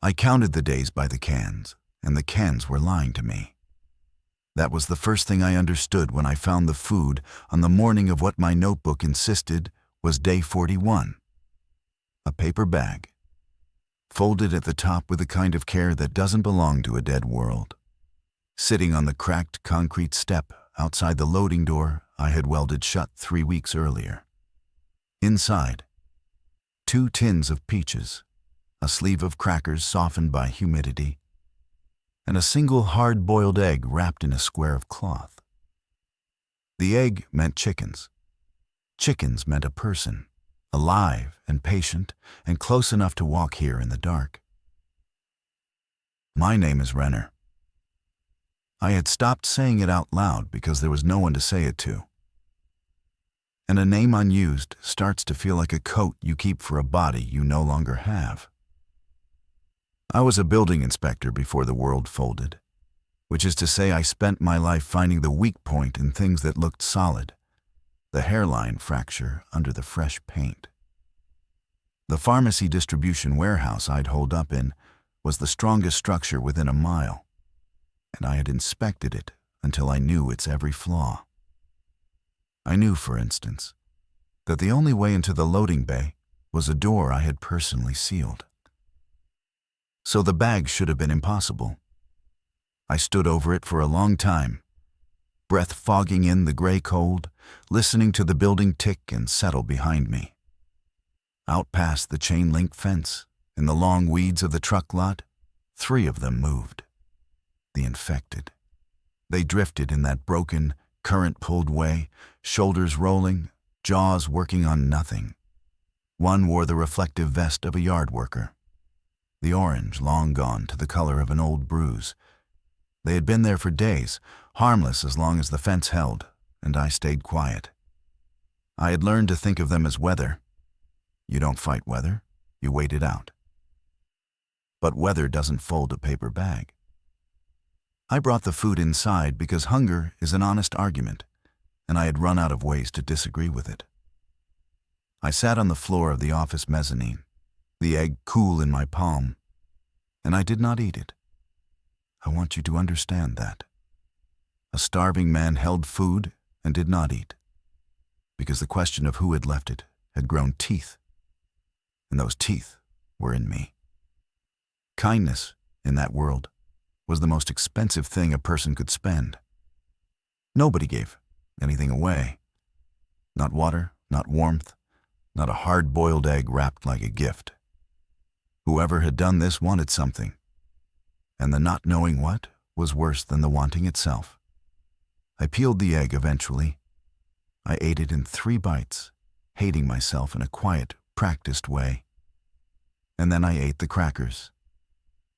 I counted the days by the cans, and the cans were lying to me. That was the first thing I understood when I found the food on the morning of what my notebook insisted was day 41. A paper bag, folded at the top with the kind of care that doesn't belong to a dead world. Sitting on the cracked concrete step outside the loading door I had welded shut 3 weeks earlier. Inside, 2 tins of peaches, a sleeve of crackers softened by humidity, and a single hard-boiled egg wrapped in a square of cloth. The egg meant chickens. Chickens meant a person, alive and patient and close enough to walk here in the dark. My name is Renner. I had stopped saying it out loud because there was no one to say it to. And a name unused starts to feel like a coat you keep for a body you no longer have. I was a building inspector before the world folded, which is to say I spent my life finding the weak point in things that looked solid, the hairline fracture under the fresh paint. The pharmacy distribution warehouse I'd holed up in was the strongest structure within a mile, and I had inspected it until I knew its every flaw. I knew, for instance, that the only way into the loading bay was a door I had personally sealed. So the bag should have been impossible. I stood over it for a long time, breath fogging in the gray cold, listening to the building tick and settle behind me. Out past the chain-link fence, in the long weeds of the truck lot, 3 of them moved. The infected. They drifted in that broken, current-pulled way, shoulders rolling, jaws working on nothing. One wore the reflective vest of a yard worker, the orange long gone to the color of an old bruise. They had been there for days, harmless as long as the fence held, and I stayed quiet. I had learned to think of them as weather. You don't fight weather, you wait it out. But weather doesn't fold a paper bag. I brought the food inside because hunger is an honest argument, and I had run out of ways to disagree with it. I sat on the floor of the office mezzanine, the egg cool in my palm, and I did not eat it. I want you to understand that. A starving man held food and did not eat, because the question of who had left it had grown teeth, and those teeth were in me. Kindness, in that world, was the most expensive thing a person could spend. Nobody gave anything away. Not water, not warmth, not a hard-boiled egg wrapped like a gift. Whoever had done this wanted something, and the not knowing what was worse than the wanting itself. I peeled the egg eventually. I ate it in 3 bites, hating myself in a quiet, practiced way. And then I ate the crackers.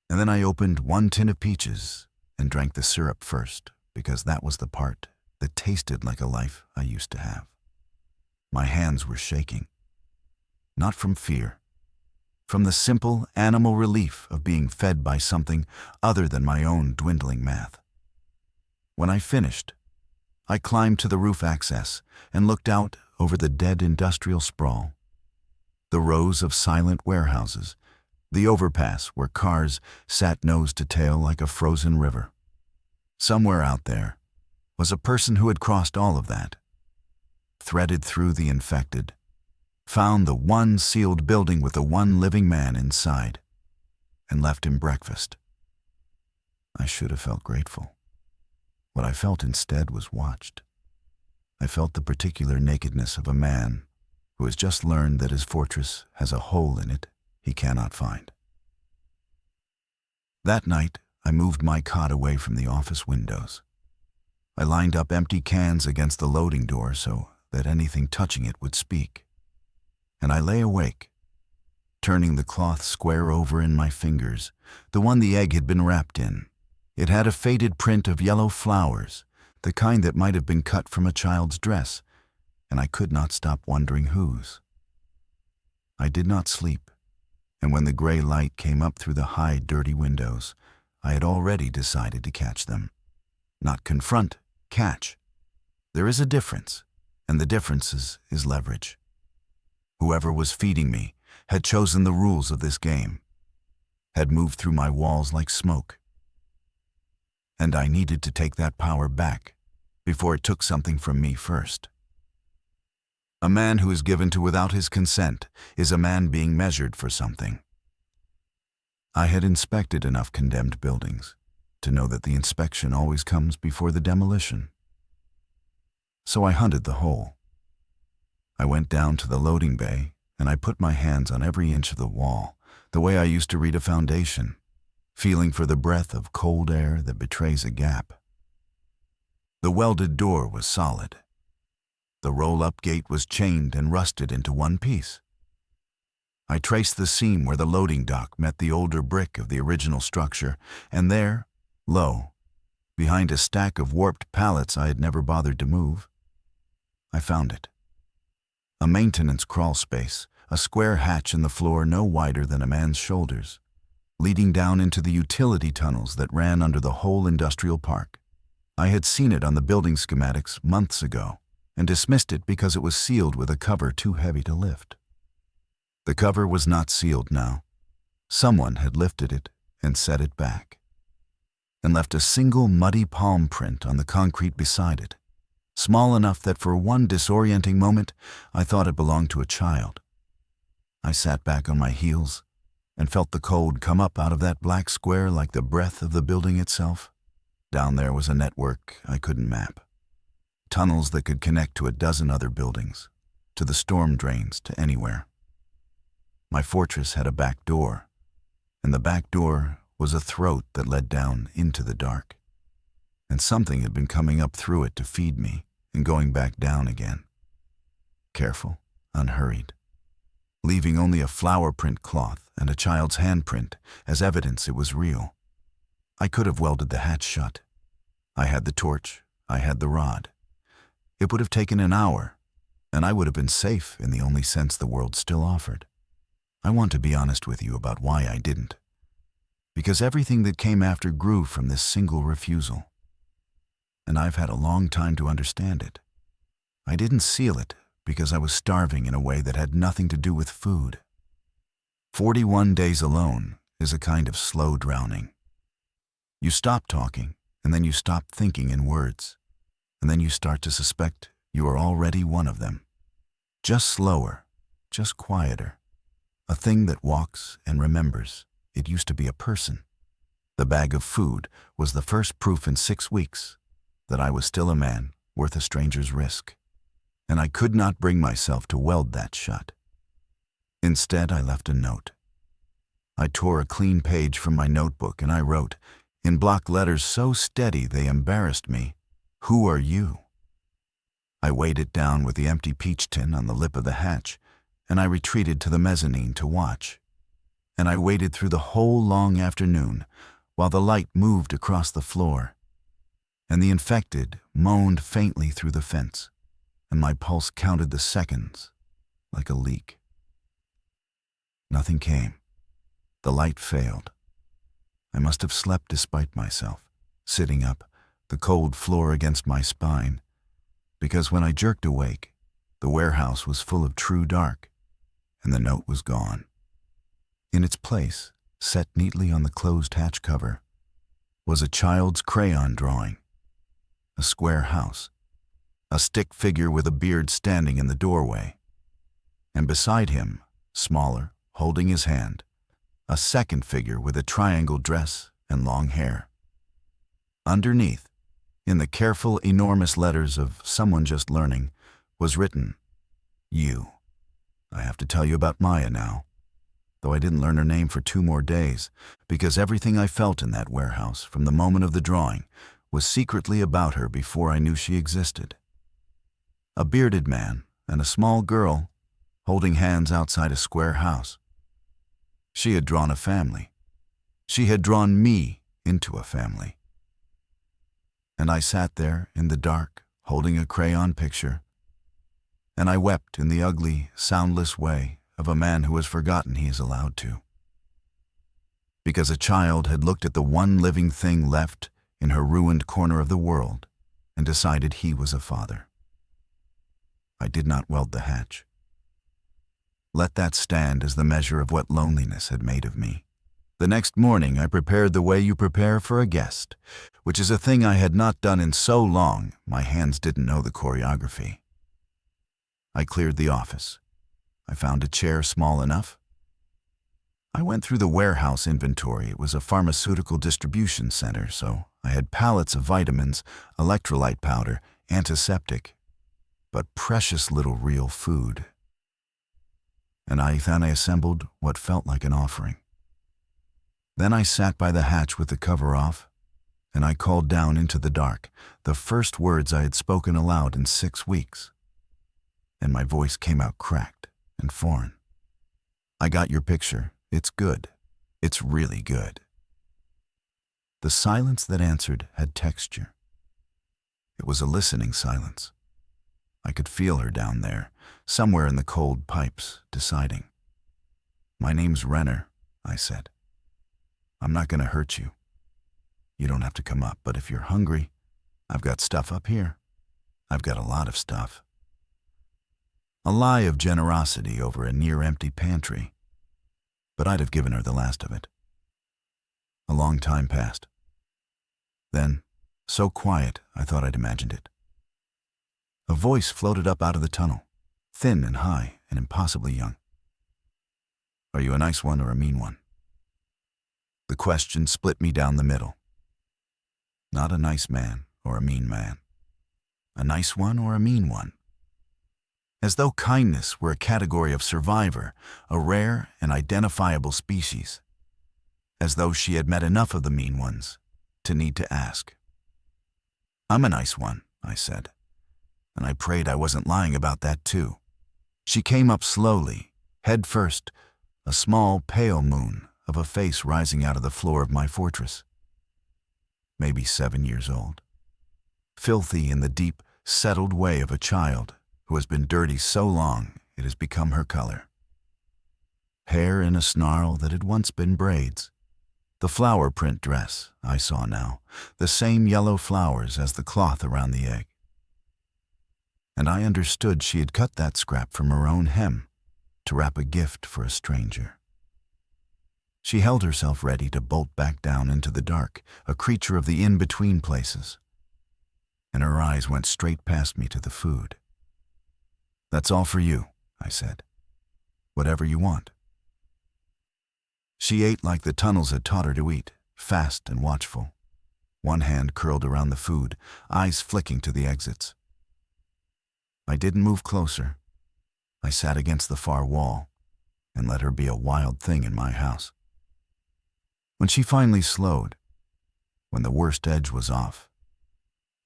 And then I opened 1 tin of peaches and drank the syrup first, because that was the part that tasted like a life I used to have. My hands were shaking. Not from fear. From the simple animal relief of being fed by something other than my own dwindling math. When I finished, I climbed to the roof access and looked out over the dead industrial sprawl. The rows of silent warehouses, the overpass where cars sat nose to tail like a frozen river. Somewhere out there was a person who had crossed all of that, threaded through the infected, found the 1 sealed building with the 1 living man inside, and left him breakfast. I should have felt grateful. What I felt instead was watched. I felt the particular nakedness of a man who has just learned that his fortress has a hole in it he cannot find. That night, I moved my cot away from the office windows. I lined up empty cans against the loading door so that anything touching it would speak. And I lay awake, turning the cloth square over in my fingers, the one the egg had been wrapped in. It had a faded print of yellow flowers, the kind that might have been cut from a child's dress, and I could not stop wondering whose. I did not sleep, and when the gray light came up through the high, dirty windows, I had already decided to catch them. Not confront, catch. There is a difference, and the difference is leverage. Whoever was feeding me had chosen the rules of this game, had moved through my walls like smoke. And I needed to take that power back before it took something from me first. A man who is given to without his consent is a man being measured for something. I had inspected enough condemned buildings to know that the inspection always comes before the demolition. So I hunted the hole. I went down to the loading bay and I put my hands on every inch of the wall, the way I used to read a foundation, feeling for the breath of cold air that betrays a gap. The welded door was solid. The roll-up gate was chained and rusted into one piece. I traced the seam where the loading dock met the older brick of the original structure, and there, low, behind a stack of warped pallets I had never bothered to move, I found it. A maintenance crawl space, a square hatch in the floor no wider than a man's shoulders, leading down into the utility tunnels that ran under the whole industrial park. I had seen it on the building schematics months ago and dismissed it because it was sealed with a cover too heavy to lift. The cover was not sealed now. Someone had lifted it and set it back, and left a single muddy palm print on the concrete beside it, small enough that for one disorienting moment I thought it belonged to a child. I sat back on my heels and felt the cold come up out of that black square like the breath of the building itself. Down there was a network I couldn't map. Tunnels that could connect to a dozen other buildings, to the storm drains, to anywhere. My fortress had a back door, and the back door was a throat that led down into the dark. And something had been coming up through it to feed me and going back down again. Careful, unhurried, leaving only a flower print cloth and a child's handprint as evidence it was real. I could have welded the hatch shut. I had the torch, I had the rod. It would have taken an hour, and I would have been safe in the only sense the world still offered. I want to be honest with you about why I didn't, because everything that came after grew from this single refusal. And I've had a long time to understand it. I didn't seal it because I was starving in a way that had nothing to do with food. 41 days alone is a kind of slow drowning. You stop talking, and then you stop thinking in words, and then you start to suspect you are already one of them. Just slower, just quieter. A thing that walks and remembers it used to be a person. The bag of food was the first proof in 6 weeks that I was still a man worth a stranger's risk, and I could not bring myself to weld that shut. Instead, I left a note. I tore a clean page from my notebook and I wrote, in block letters so steady they embarrassed me, "Who are you?" I weighed it down with the empty peach tin on the lip of the hatch, and I retreated to the mezzanine to watch. And I waited through the whole long afternoon while the light moved across the floor, and the infected moaned faintly through the fence, and my pulse counted the seconds like a leak. Nothing came. The light failed. I must have slept despite myself, sitting up, the cold floor against my spine, because when I jerked awake, the warehouse was full of true dark, and the note was gone. In its place, set neatly on the closed hatch cover, was a child's crayon drawing. A square house, a stick figure with a beard standing in the doorway, and beside him, smaller, holding his hand, a second figure with a triangle dress and long hair. Underneath, in the careful, enormous letters of someone just learning, was written, "You." I have to tell you about Maya now, though I didn't learn her name for 2 more days, because everything I felt in that warehouse from the moment of the drawing was secretly about her before I knew she existed. A bearded man and a small girl holding hands outside a square house. She had drawn a family. She had drawn me into a family. And I sat there in the dark, holding a crayon picture, and I wept in the ugly, soundless way of a man who has forgotten he is allowed to. Because a child had looked at the one living thing left in her ruined corner of the world and decided he was a father. I did not weld the hatch. Let that stand as the measure of what loneliness had made of me. The next morning, I prepared the way you prepare for a guest, which is a thing I had not done in so long my hands didn't know the choreography. I cleared the office. I found a chair small enough. I went through the warehouse inventory. It was a pharmaceutical distribution center, so I had pallets of vitamins, electrolyte powder, antiseptic, but precious little real food. And I assembled what felt like an offering. Then I sat by the hatch with the cover off, and I called down into the dark the first words I had spoken aloud in 6 weeks. And my voice came out cracked and foreign. I got your picture. It's good. It's really good. The silence that answered had texture. It was a listening silence. I could feel her down there, somewhere in the cold pipes, deciding. My name's Renner, I said. I'm not going to hurt you. You don't have to come up, but if you're hungry, I've got stuff up here. I've got a lot of stuff. A lie of generosity over a near-empty pantry, but I'd have given her the last of it. A long time passed. Then, so quiet, I thought I'd imagined it. A voice floated up out of the tunnel, thin and high and impossibly young. Are you a nice one or a mean one? The question split me down the middle. Not a nice man or a mean man. A nice one or a mean one. As though kindness were a category of survivor, a rare and identifiable species. As though she had met enough of the mean ones to need to ask. I'm a nice one, I said, and I prayed I wasn't lying about that too. She came up slowly, head first, a small, pale moon of a face rising out of the floor of my fortress. Maybe 7 years old. Filthy in the deep, settled way of a child who has been dirty so long it has become her color. Hair in a snarl that had once been braids. The flower print dress, I saw now, the same yellow flowers as the cloth around the egg. And I understood she had cut that scrap from her own hem to wrap a gift for a stranger. She held herself ready to bolt back down into the dark, a creature of the in-between places. And her eyes went straight past me to the food. That's all for you, I said. Whatever you want. She ate like the tunnels had taught her to eat, fast and watchful. One hand curled around the food, eyes flicking to the exits. I didn't move closer. I sat against the far wall and let her be a wild thing in my house. When she finally slowed, when the worst edge was off,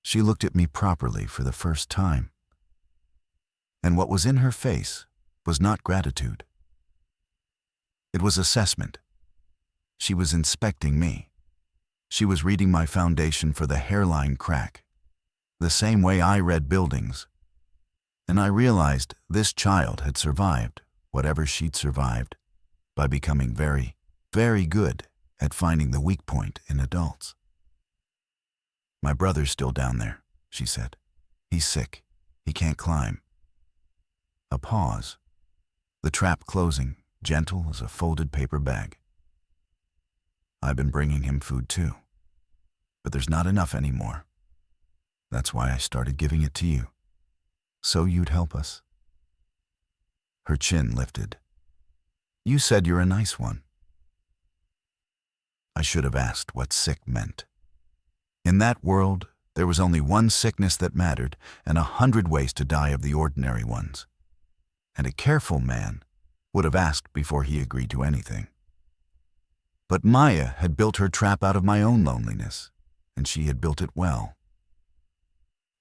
she looked at me properly for the first time. And what was in her face was not gratitude. It was assessment. She was inspecting me. She was reading my foundation for the hairline crack, the same way I read buildings. And I realized this child had survived whatever she'd survived by becoming very, very good at finding the weak point in adults. My brother's still down there, she said. He's sick. He can't climb. A pause. The trap closing, gentle as a folded paper bag. I've been bringing him food too, but there's not enough anymore. That's why I started giving it to you, so you'd help us. Her chin lifted. You said you're a nice one. I should have asked what sick meant. In that world, there was only one sickness that mattered and 100 ways to die of the ordinary ones. And a careful man would have asked before he agreed to anything. But Maya had built her trap out of my own loneliness, and she had built it well.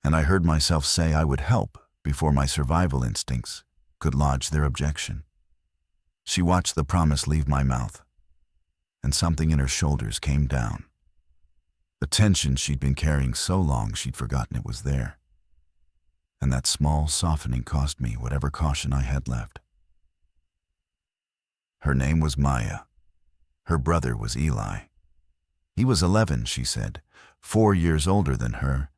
And I heard myself say I would help before my survival instincts could lodge their objection. She watched the promise leave my mouth, and something in her shoulders came down. The tension she'd been carrying so long she'd forgotten it was there. And that small softening cost me whatever caution I had left. Her name was Maya. Her brother was Eli. He was 11, she said, 4 years older than her,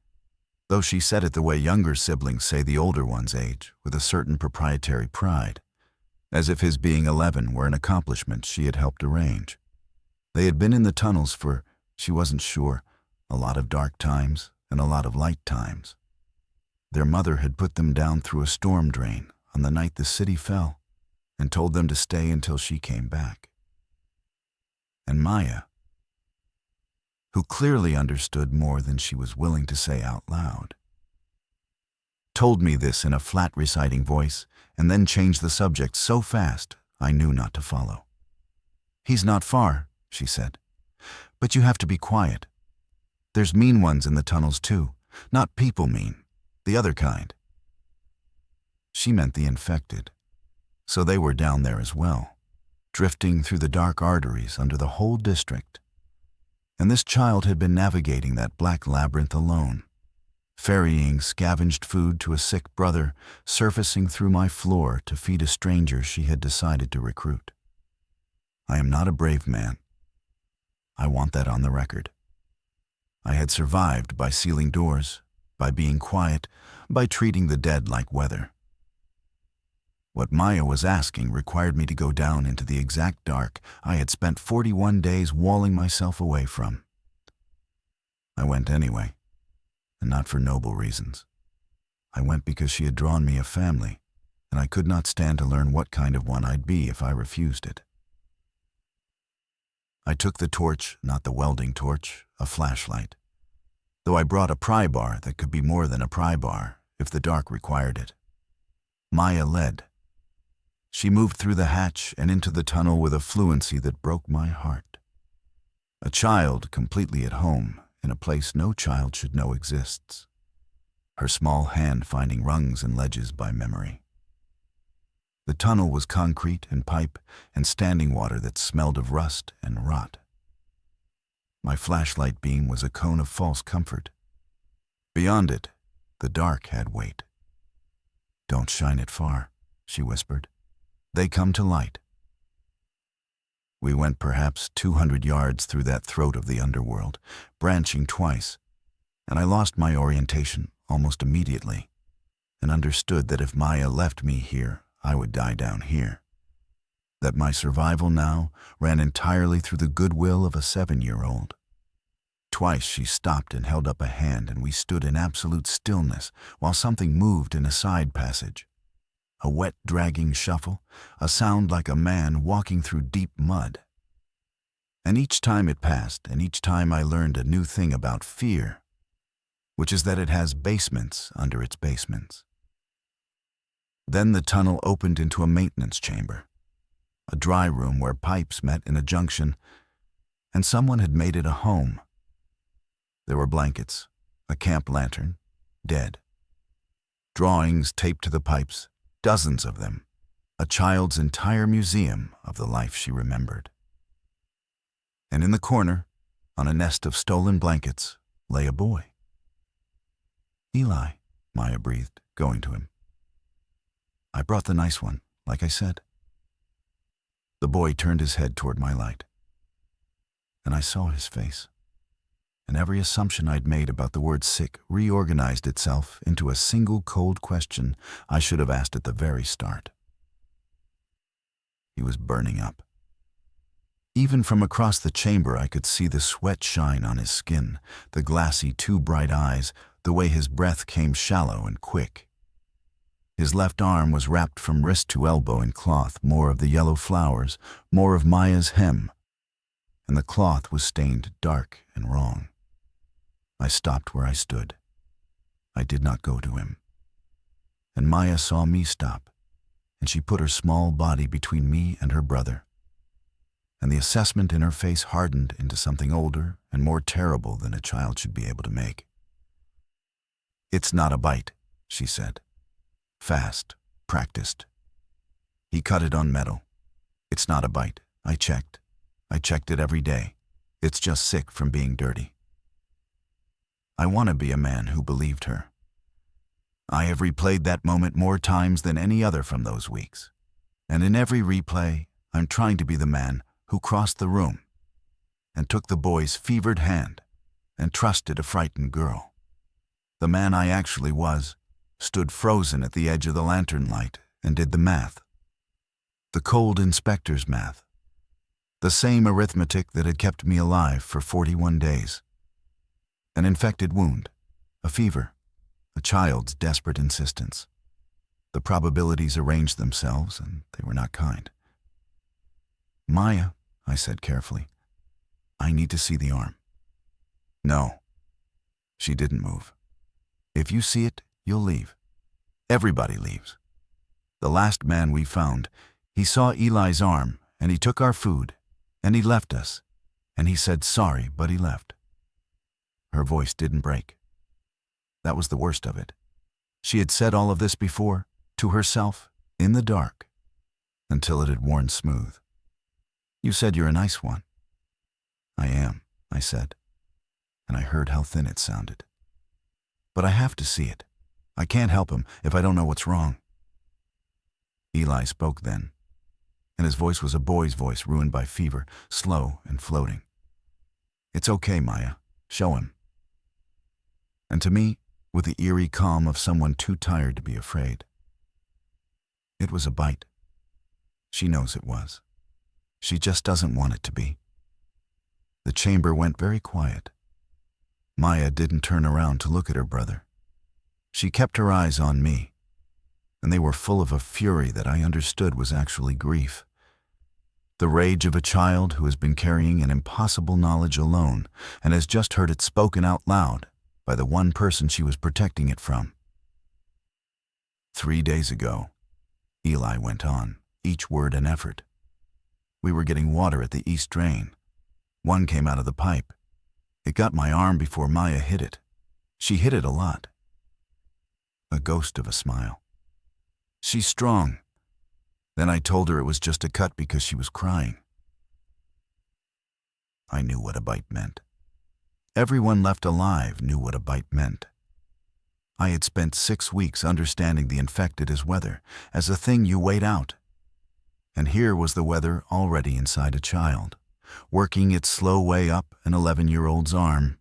though she said it the way younger siblings say the older one's age, with a certain proprietary pride, as if his being 11 were an accomplishment she had helped arrange. They had been in the tunnels for, she wasn't sure, a lot of dark times and a lot of light times. Their mother had put them down through a storm drain on the night the city fell and told them to stay until she came back. And Maya, who clearly understood more than she was willing to say out loud, told me this in a flat reciting voice and then changed the subject so fast I knew not to follow. "He's not far," she said, "but you have to be quiet. There's mean ones in the tunnels too, not people mean, the other kind." She meant the infected, so they were down there as well, drifting through the dark arteries under the whole district. And this child had been navigating that black labyrinth alone, ferrying scavenged food to a sick brother, surfacing through my floor to feed a stranger she had decided to recruit. I am not a brave man. I want that on the record. I had survived by sealing doors, by being quiet, by treating the dead like weather. What Maya was asking required me to go down into the exact dark I had spent 41 days walling myself away from. I went anyway, and not for noble reasons. I went because she had drawn me a family, and I could not stand to learn what kind of one I'd be if I refused it. I took the torch, not the welding torch, a flashlight, though I brought a pry bar that could be more than a pry bar if the dark required it. Maya led. She moved through the hatch and into the tunnel with a fluency that broke my heart. A child completely at home in a place no child should know exists. Her small hand finding rungs and ledges by memory. The tunnel was concrete and pipe and standing water that smelled of rust and rot. My flashlight beam was a cone of false comfort. Beyond it, the dark had weight. "Don't shine it far," she whispered. "They come to light." We went perhaps 200 yards through that throat of the underworld, branching twice, and I lost my orientation almost immediately, and understood that if Maya left me here, I would die down here. That my survival now ran entirely through the goodwill of a 7-year-old. Twice she stopped and held up a hand, and we stood in absolute stillness while something moved in a side passage. A wet, dragging shuffle, a sound like a man walking through deep mud. And each time it passed, and each time I learned a new thing about fear, which is that it has basements under its basements. Then the tunnel opened into a maintenance chamber, a dry room where pipes met in a junction, and someone had made it a home. There were blankets, a camp lantern, dead. Drawings taped to the pipes, dozens of them, a child's entire museum of the life she remembered. And in the corner, on a nest of stolen blankets, lay a boy. "Eli," Maya breathed, going to him. "I brought the nice one, like I said." The boy turned his head toward my light, and I saw his face, and every assumption I'd made about the word sick reorganized itself into a single cold question I should have asked at the very start. He was burning up. Even from across the chamber I could see the sweat shine on his skin, the glassy, too bright eyes, the way his breath came shallow and quick. His left arm was wrapped from wrist to elbow in cloth, more of the yellow flowers, more of Maya's hem, and the cloth was stained dark and wrong. I stopped where I stood. I did not go to him. And Maya saw me stop, and she put her small body between me and her brother. And the assessment in her face hardened into something older and more terrible than a child should be able to make. "It's not a bite," she said. Fast, practiced. He cut it on metal. "It's not a bite. I checked. I checked it every day. It's just sick from being dirty." I want to be a man who believed her. I have replayed that moment more times than any other from those weeks. And in every replay, I'm trying to be the man who crossed the room and took the boy's fevered hand and trusted a frightened girl. The man I actually was stood frozen at the edge of the lantern light and did the math. The cold inspector's math. The same arithmetic that had kept me alive for 41 days. An infected wound, a fever, a child's desperate insistence. The probabilities arranged themselves, and they were not kind. "Maya," I said carefully, "I need to see the arm." "No." She didn't move. "If you see it, you'll leave. Everybody leaves. The last man we found, he saw Eli's arm, and he took our food, and he left us, and he said sorry, but he left." Her voice didn't break. That was the worst of it. She had said all of this before, to herself, in the dark, until it had worn smooth. "You said you're a nice one." "I am," I said, and I heard how thin it sounded. "But I have to see it. I can't help him if I don't know what's wrong." Eli spoke then, and his voice was a boy's voice ruined by fever, slow and floating. "It's okay, Maya. Show him." And to me, with the eerie calm of someone too tired to be afraid. It was a bite. She knows it was. She just doesn't want it to be. The chamber went very quiet. Maya didn't turn around to look at her brother. She kept her eyes on me, and they were full of a fury that I understood was actually grief. The rage of a child who has been carrying an impossible knowledge alone and has just heard it spoken out loud by the one person she was protecting it from. 3 days ago, Eli went on, each word an effort. We were getting water at the east drain. One came out of the pipe. It got my arm before Maya hit it. She hit it a lot. A ghost of a smile. "She's strong." Then I told her it was just a cut because she was crying. I knew what a bite meant. Everyone left alive knew what a bite meant. I had spent 6 weeks understanding the infected as weather, as a thing you wait out. And here was the weather already inside a child, working its slow way up an 11-year-old's arm.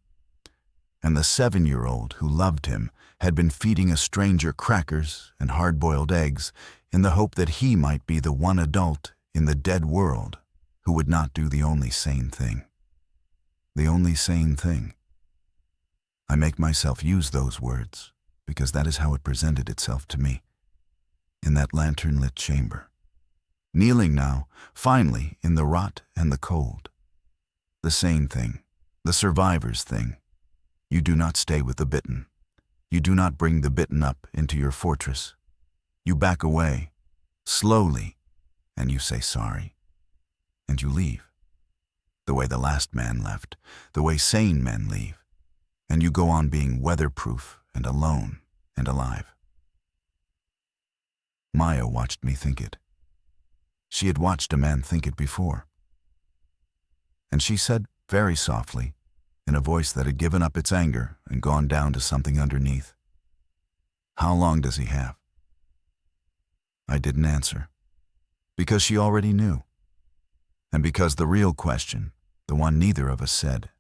And the 7-year-old who loved him had been feeding a stranger crackers and hard-boiled eggs in the hope that he might be the one adult in the dead world who would not do the only sane thing. The only sane thing. I make myself use those words because that is how it presented itself to me, in that lantern-lit chamber. Kneeling now, finally, in the rot and the cold. The sane thing, the survivor's thing. You do not stay with the bitten. You do not bring the bitten up into your fortress. You back away, slowly, and you say sorry. And you leave. The way the last man left, the way sane men leave. And you go on being weatherproof and alone and alive. Maya watched me think it. She had watched a man think it before. And she said very softly, in a voice that had given up its anger and gone down to something underneath, "How long does he have?" I didn't answer, because she already knew. And because the real question, the one neither of us said,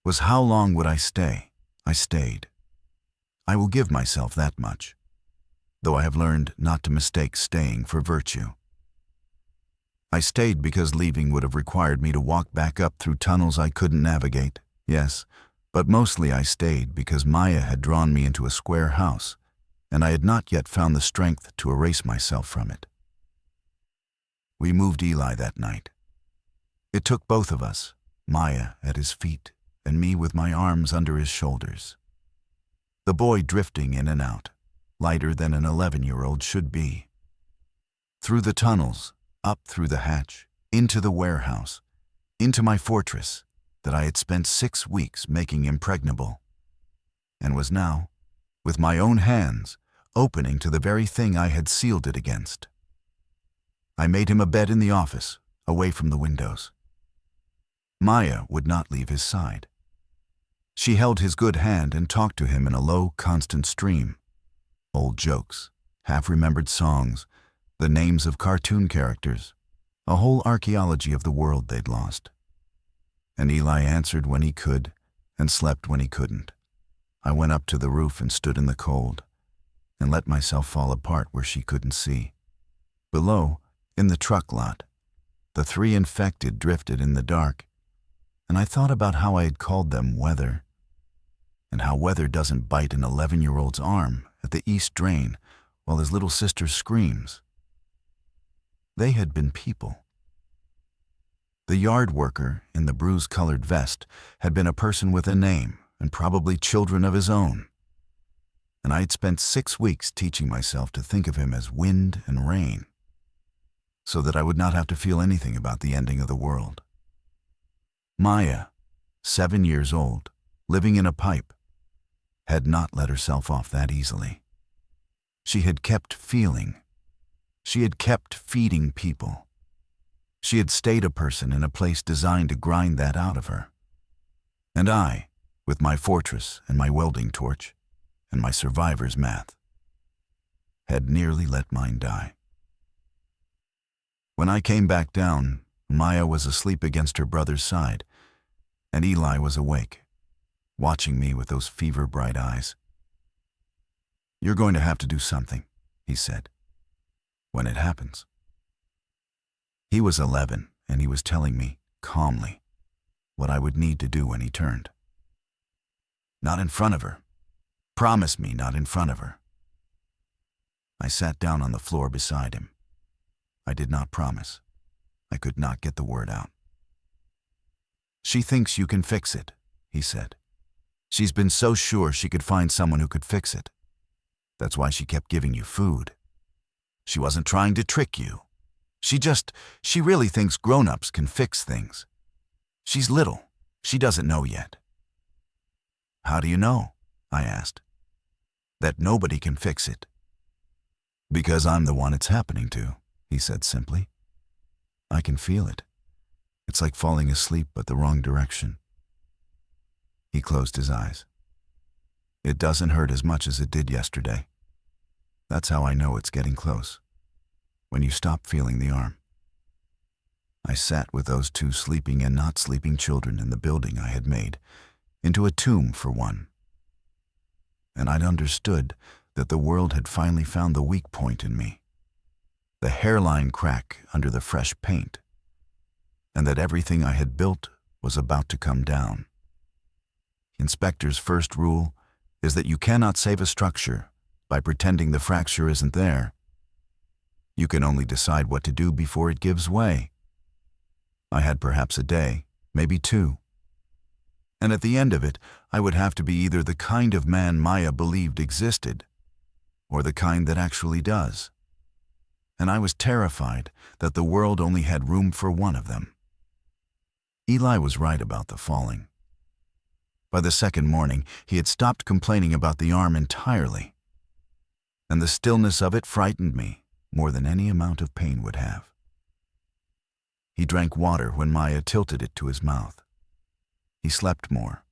was how long would I stay? I stayed. I will give myself that much, though I have learned not to mistake staying for virtue. I stayed because leaving would have required me to walk back up through tunnels I couldn't navigate, yes, but mostly I stayed because Maya had drawn me into a square house, and I had not yet found the strength to erase myself from it. We moved Eli that night. It took both of us, Maya at his feet and me with my arms under his shoulders. The boy drifting in and out, lighter than an 11-year-old should be. Through the tunnels, up through the hatch, into the warehouse, into my fortress that I had spent 6 weeks making impregnable, and was now, with my own hands, opening to the very thing I had sealed it against. I made him a bed in the office, away from the windows. Maya would not leave his side. She held his good hand and talked to him in a low, constant stream. Old jokes, half-remembered songs, the names of cartoon characters, a whole archaeology of the world they'd lost. And Eli answered when he could and slept when he couldn't. I went up to the roof and stood in the cold and let myself fall apart where she couldn't see. Below, in the truck lot, The 3 infected drifted in the dark, and I thought about how I had called them Weather, and how Weather doesn't bite an 11-year-old's arm at the east drain while his little sister screams. They had been people. The yard worker in the bruise-colored vest had been a person with a name and probably children of his own. And I had spent 6 weeks teaching myself to think of him as wind and rain, so that I would not have to feel anything about the ending of the world. Maya, 7 years old, living in a pipe, had not let herself off that easily. She had kept feeling. She had kept feeding people. She had stayed a person in a place designed to grind that out of her. And I, with my fortress and my welding torch and my survivor's math, had nearly let mine die. When I came back down, Maya was asleep against her brother's side, and Eli was awake, watching me with those fever-bright eyes. "You're going to have to do something," he said, "when it happens." He was 11, and he was telling me, calmly, what I would need to do when he turned. "Not in front of her. Promise me not in front of her." I sat down on the floor beside him. I did not promise. I could not get the word out. "She thinks you can fix it," he said. "She's been so sure she could find someone who could fix it. That's why she kept giving you food. She wasn't trying to trick you. She really thinks grown-ups can fix things. She's little. She doesn't know yet." "How do you know?" I asked. "That nobody can fix it?" "Because I'm the one it's happening to," he said simply. "I can feel it. It's like falling asleep but the wrong direction." He closed his eyes. "It doesn't hurt as much as it did yesterday. That's how I know it's getting close. When you stop feeling the arm." I sat with those 2 sleeping and not sleeping children in the building I had made into a tomb for one. And I'd understood that the world had finally found the weak point in me, the hairline crack under the fresh paint, and that everything I had built was about to come down. Inspector's first rule is that you cannot save a structure by pretending the fracture isn't there. You can only decide what to do before it gives way. I had perhaps a day, maybe 2. And at the end of it, I would have to be either the kind of man Maya believed existed, or the kind that actually does. And I was terrified that the world only had room for one of them. Eli was right about the falling. By the second morning, he had stopped complaining about the arm entirely, and the stillness of it frightened me more than any amount of pain would have. He drank water when Maya tilted it to his mouth. He slept more.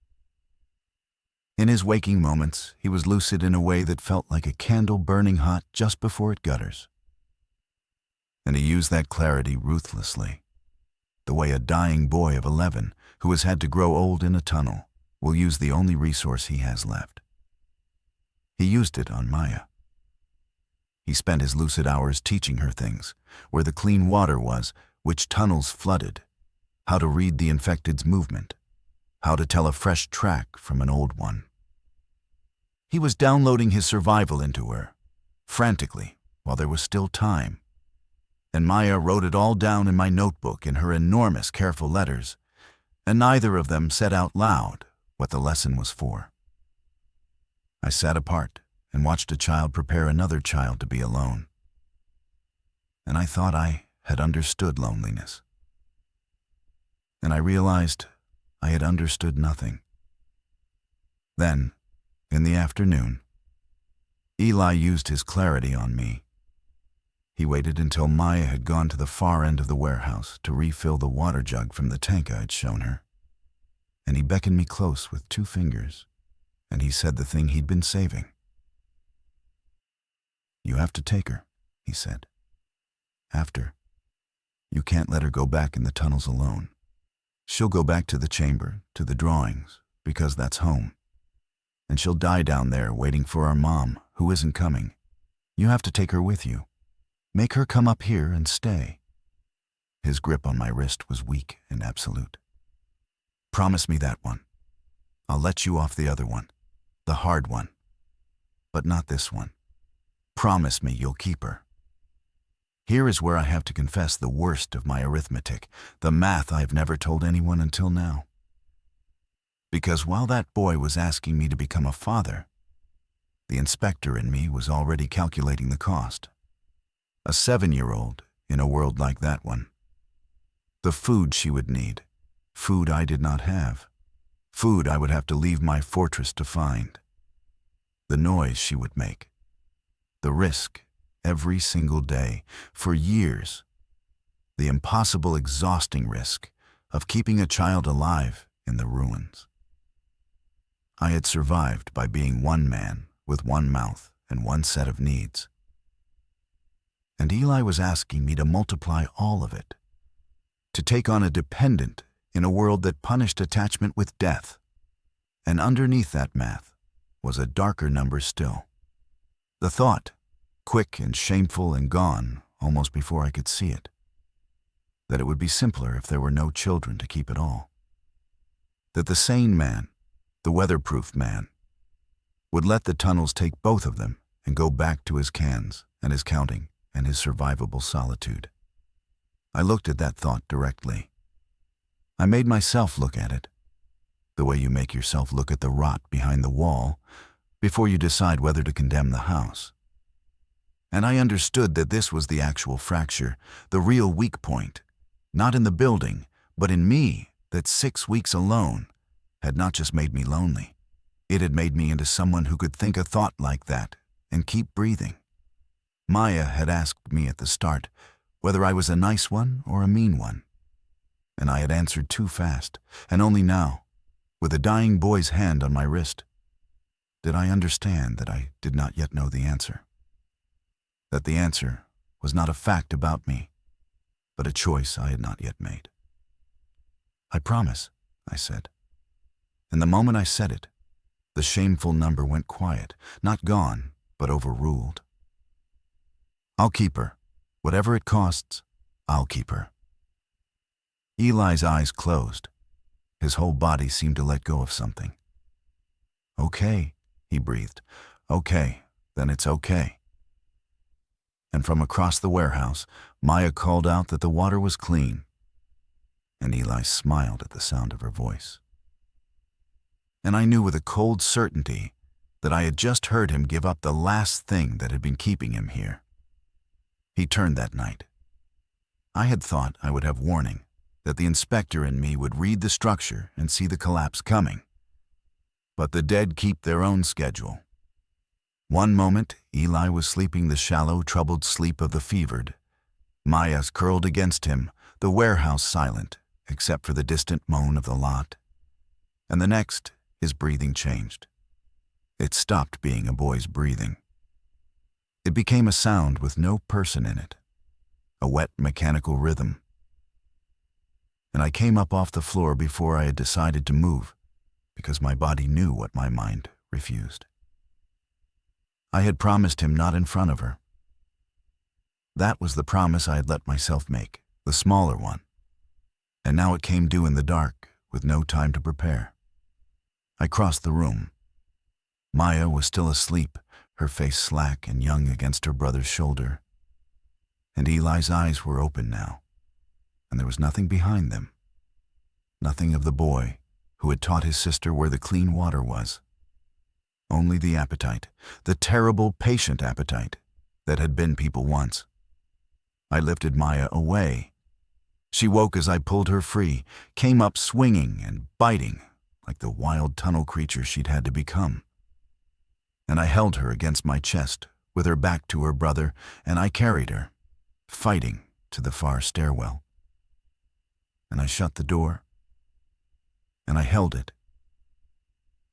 In his waking moments, he was lucid in a way that felt like a candle burning hot just before it gutters. And he used that clarity ruthlessly, the way a dying boy of 11 who has had to grow old in a tunnel will use the only resource he has left. He used it on Maya. He spent his lucid hours teaching her things, where the clean water was, which tunnels flooded, how to read the infected's movement, how to tell a fresh track from an old one. He was downloading his survival into her, frantically, while there was still time. And Maya wrote it all down in my notebook in her enormous, careful letters, and neither of them said out loud what the lesson was for. I sat apart and watched a child prepare another child to be alone. And I thought I had understood loneliness. And I realized I had understood nothing. Then, in the afternoon, Eli used his clarity on me. He waited until Maya had gone to the far end of the warehouse to refill the water jug from the tank I had shown her. And he beckoned me close with 2 fingers, and he said the thing he'd been saving. "You have to take her," he said. "After. You can't let her go back in the tunnels alone. She'll go back to the chamber, to the drawings, because that's home. And she'll die down there waiting for our mom, who isn't coming. You have to take her with you. Make her come up here and stay. His grip on my wrist was weak and absolute. Promise me that one. I'll let you off the other one, the hard one. But not this one. Promise me you'll keep her. Here is where I have to confess the worst of my arithmetic, the math I've never told anyone until now. Because while that boy was asking me to become a father, the inspector in me was already calculating the cost. A 7-year-old in a world like that one. The food she would need, food I did not have, food I would have to leave my fortress to find. The noise she would make, the risk every single day, for years, the impossible, exhausting risk of keeping a child alive in the ruins. I had survived by being one man with one mouth and one set of needs. And Eli was asking me to multiply all of it, to take on a dependent in a world that punished attachment with death. And underneath that math was a darker number still. The thought, quick and shameful and gone almost before I could see it, that it would be simpler if there were no children to keep it all. That the sane man, the weatherproof man, would let the tunnels take both of them and go back to his cans and his counting and his survivable solitude. I looked at that thought directly. I made myself look at it, the way you make yourself look at the rot behind the wall before you decide whether to condemn the house. And I understood that this was the actual fracture, the real weak point, not in the building, but in me, that 6 weeks alone had not just made me lonely. It had made me into someone who could think a thought like that and keep breathing. Maya had asked me at the start whether I was a nice one or a mean one. And I had answered too fast, and only now, with a dying boy's hand on my wrist, did I understand that I did not yet know the answer. That the answer was not a fact about me, but a choice I had not yet made. I promise, I said. And the moment I said it, the shameful number went quiet, not gone, but overruled. I'll keep her. Whatever it costs, I'll keep her. Eli's eyes closed. His whole body seemed to let go of something. Okay, he breathed. Okay, then it's okay. And from across the warehouse, Maya called out that the water was clean. And Eli smiled at the sound of her voice. And I knew with a cold certainty that I had just heard him give up the last thing that had been keeping him here. He turned that night. I had thought I would have warning, that the inspector in me would read the structure and see the collapse coming. But the dead keep their own schedule. One moment, Eli was sleeping the shallow, troubled sleep of the fevered. Maya curled against him, the warehouse silent, except for the distant moan of the lot. And the next, his breathing changed. It stopped being a boy's breathing. It became a sound with no person in it, a wet mechanical rhythm. And I came up off the floor before I had decided to move, because my body knew what my mind refused. I had promised him not in front of her. That was the promise I had let myself make, the smaller one. And now it came due in the dark, with no time to prepare. I crossed the room. Maya was still asleep, her face slack and young against her brother's shoulder. And Eli's eyes were open now, and there was nothing behind them. Nothing of the boy who had taught his sister where the clean water was. Only the appetite, the terrible, patient appetite that had been people once. I lifted Maya away. She woke as I pulled her free, came up swinging and biting like the wild tunnel creature she'd had to become. And I held her against my chest, with her back to her brother, and I carried her, fighting, to the far stairwell. And I shut the door, and I held it,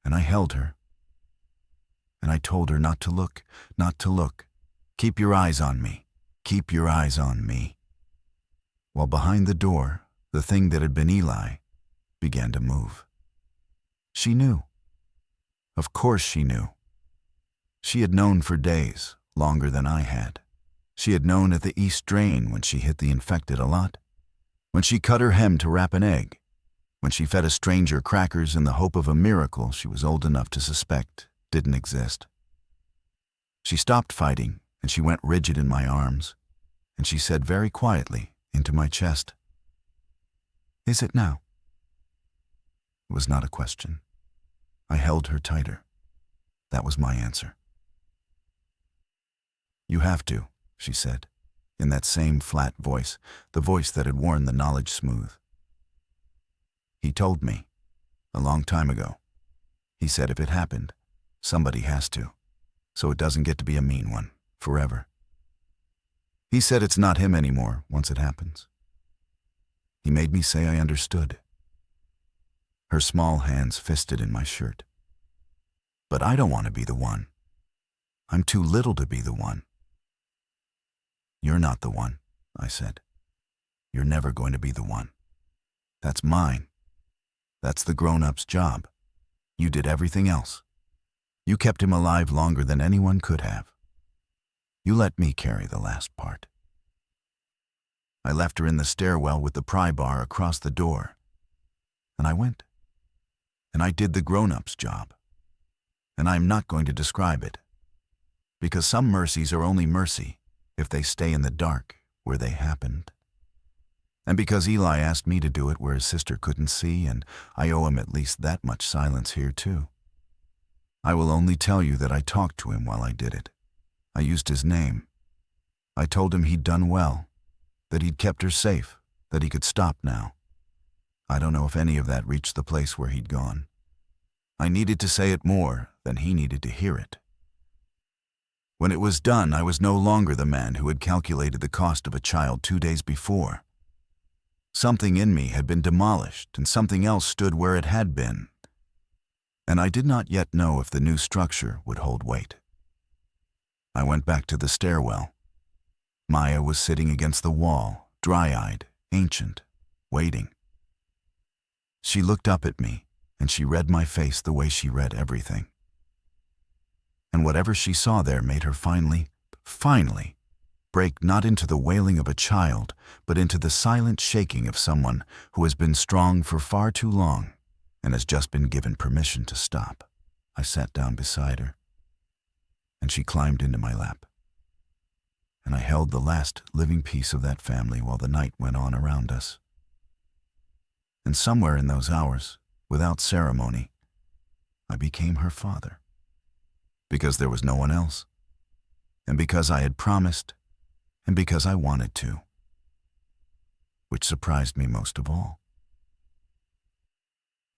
and I held her, and I told her not to look, not to look. Keep your eyes on me, keep your eyes on me. While behind the door, the thing that had been Eli began to move. She knew. Of course she knew. She had known for days, longer than I had. She had known at the East Drain when she hit the infected a lot. when she cut her hem to wrap an egg, when she fed a stranger crackers in the hope of a miracle she was old enough to suspect didn't exist. She stopped fighting, and she went rigid in my arms, and she said very quietly into my chest, "Is it now?" It was not a question. I held her tighter. That was my answer. "You have to," she said, in that same flat voice, the voice that had worn the knowledge smooth. "He told me, a long time ago. He said if it happened, somebody has to, so it doesn't get to be a mean one, forever. He said it's not him anymore once it happens." He made me say I understood. Her small hands fisted in my shirt. "But I don't want to be the one. I'm too little to be the one." "You're not the one," I said. "You're never going to be the one. That's mine. That's the grown-up's job. You did everything else. You kept him alive longer than anyone could have. You let me carry the last part." I left her in the stairwell with the pry bar across the door. And I went. And I did the grown-up's job. And I'm not going to describe it. Because some mercies are only mercy if they stay in the dark where they happened. And because Eli asked me to do it where his sister couldn't see, and I owe him at least that much silence here too. I will only tell you that I talked to him while I did it. I used his name. I told him he'd done well, that he'd kept her safe, that he could stop now. I don't know if any of that reached the place where he'd gone. I needed to say it more than he needed to hear it. When it was done, I was no longer the man who had calculated the cost of a child 2 days before. Something in me had been demolished, and something else stood where it had been. And I did not yet know if the new structure would hold weight. I went back to the stairwell. Maya was sitting against the wall, dry-eyed, ancient, waiting. She looked up at me, and she read my face the way she read everything. And whatever she saw there made her finally, break not into the wailing of a child, but into the silent shaking of someone who has been strong for far too long and has just been given permission to stop. I sat down beside her, and she climbed into my lap. And I held the last living piece of that family while the night went on around us. And somewhere in those hours, without ceremony, I became her father. Because there was no one else, and because I had promised, and because I wanted to. Which surprised me most of all.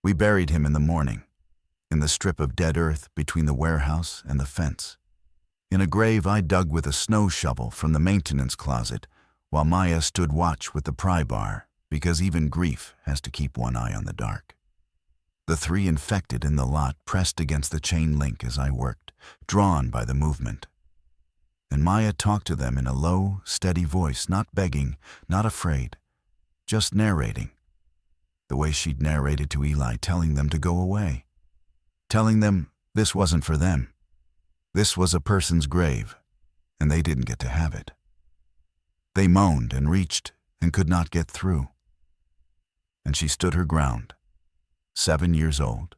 We buried him in the morning, in the strip of dead earth between the warehouse and the fence, in a grave I dug with a snow shovel from the maintenance closet, while Maya stood watch with the pry bar, because even grief has to keep one eye on the dark. The 3 infected in the lot pressed against the chain link as I worked, drawn by the movement. And Maya talked to them in a low, steady voice, not begging, not afraid, just narrating. The way she'd narrated to Eli, telling them to go away. Telling them this wasn't for them. This was a person's grave, and they didn't get to have it. They moaned and reached and could not get through. And she stood her ground, 7 years old,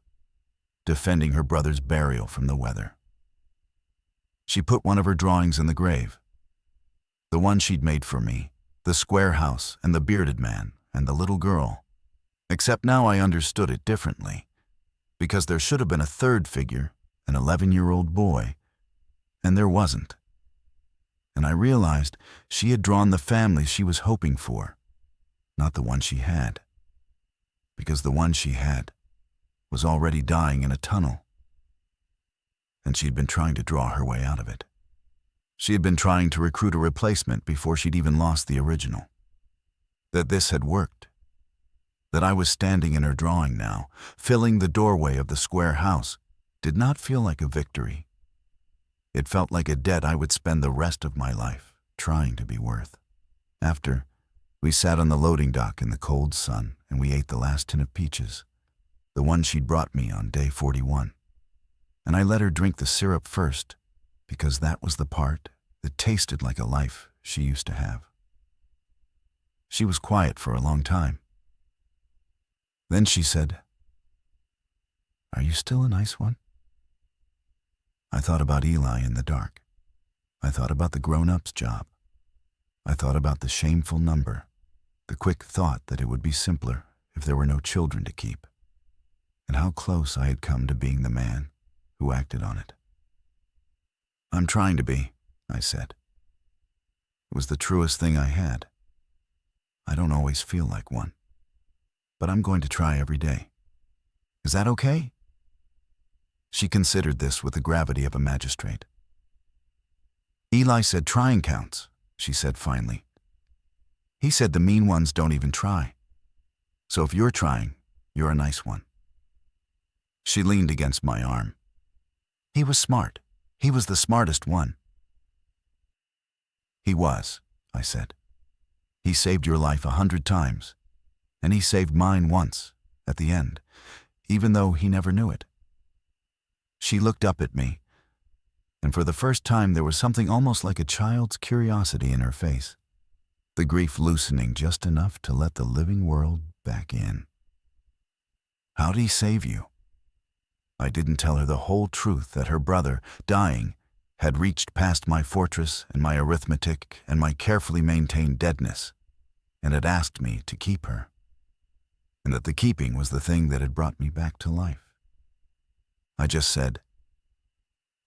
defending her brother's burial from the weather. She put one of her drawings in the grave, the one she'd made for me, the square house and the bearded man and the little girl. Except now I understood it differently, because there should have been a third figure, an 11-year-old boy, and there wasn't. And I realized she had drawn the family she was hoping for, not the one she had, because the one she had was already dying in a tunnel, and she'd been trying to draw her way out of it. She had been trying to recruit a replacement before she'd even lost the original. That this had worked. That I was standing in her drawing now, filling the doorway of the square house, did not feel like a victory. It felt like a debt I would spend the rest of my life trying to be worth. After, we sat on the loading dock in the cold sun and we ate the last tin of peaches, the one she'd brought me on day 41. And I let her drink the syrup first, because that was the part that tasted like a life she used to have. She was quiet for a long time. Then she said, "Are you still a nice one?" I thought about Eli in the dark. I thought about the grown-up's job. I thought about the shameful number, the quick thought that it would be simpler if there were no children to keep, and how close I had come to being the man who acted on it. "I'm trying to be," I said. It was the truest thing I had. I don't always feel like one, but I'm going to try every day. Is that okay? She considered this with the gravity of a magistrate. "Eli said trying counts," she said finally. "He said the mean ones don't even try. So if you're trying, you're a nice one." She leaned against my arm. "He was smart. He was the smartest one." "He was," I said. "He saved your life 100 times, and he saved mine once, at the end, even though he never knew it." She looked up at me, and for the first time there was something almost like a child's curiosity in her face, the grief loosening just enough to let the living world back in. "How'd he save you?" I didn't tell her the whole truth that her brother, dying, had reached past my fortress and my arithmetic and my carefully maintained deadness, and had asked me to keep her, and that the keeping was the thing that had brought me back to life. I just said,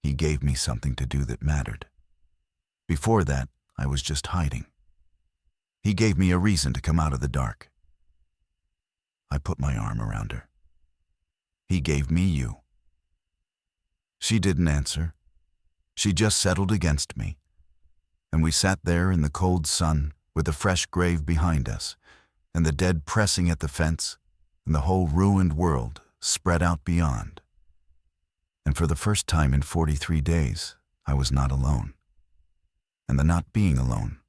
"He gave me something to do that mattered. Before that, I was just hiding. He gave me a reason to come out of the dark." I put my arm around her. "He gave me you." She didn't answer. She just settled against me, and we sat there in the cold sun with the fresh grave behind us, and the dead pressing at the fence, and the whole ruined world spread out beyond. And for the first time in 43 days, I was not alone. And the not being alone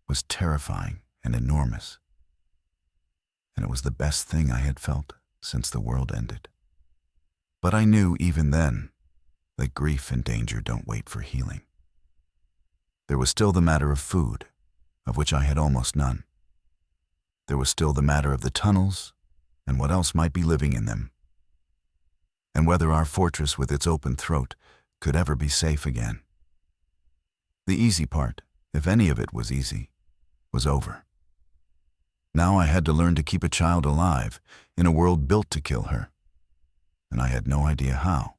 was terrifying and enormous. And it was the best thing I had felt since the world ended. But I knew even then that grief and danger don't wait for healing. There was still the matter of food, of which I had almost none. There was still the matter of the tunnels and what else might be living in them, and whether our fortress with its open throat could ever be safe again. The easy part, if any of it was easy, was over. Now I had to learn to keep a child alive in a world built to kill her, and I had no idea how.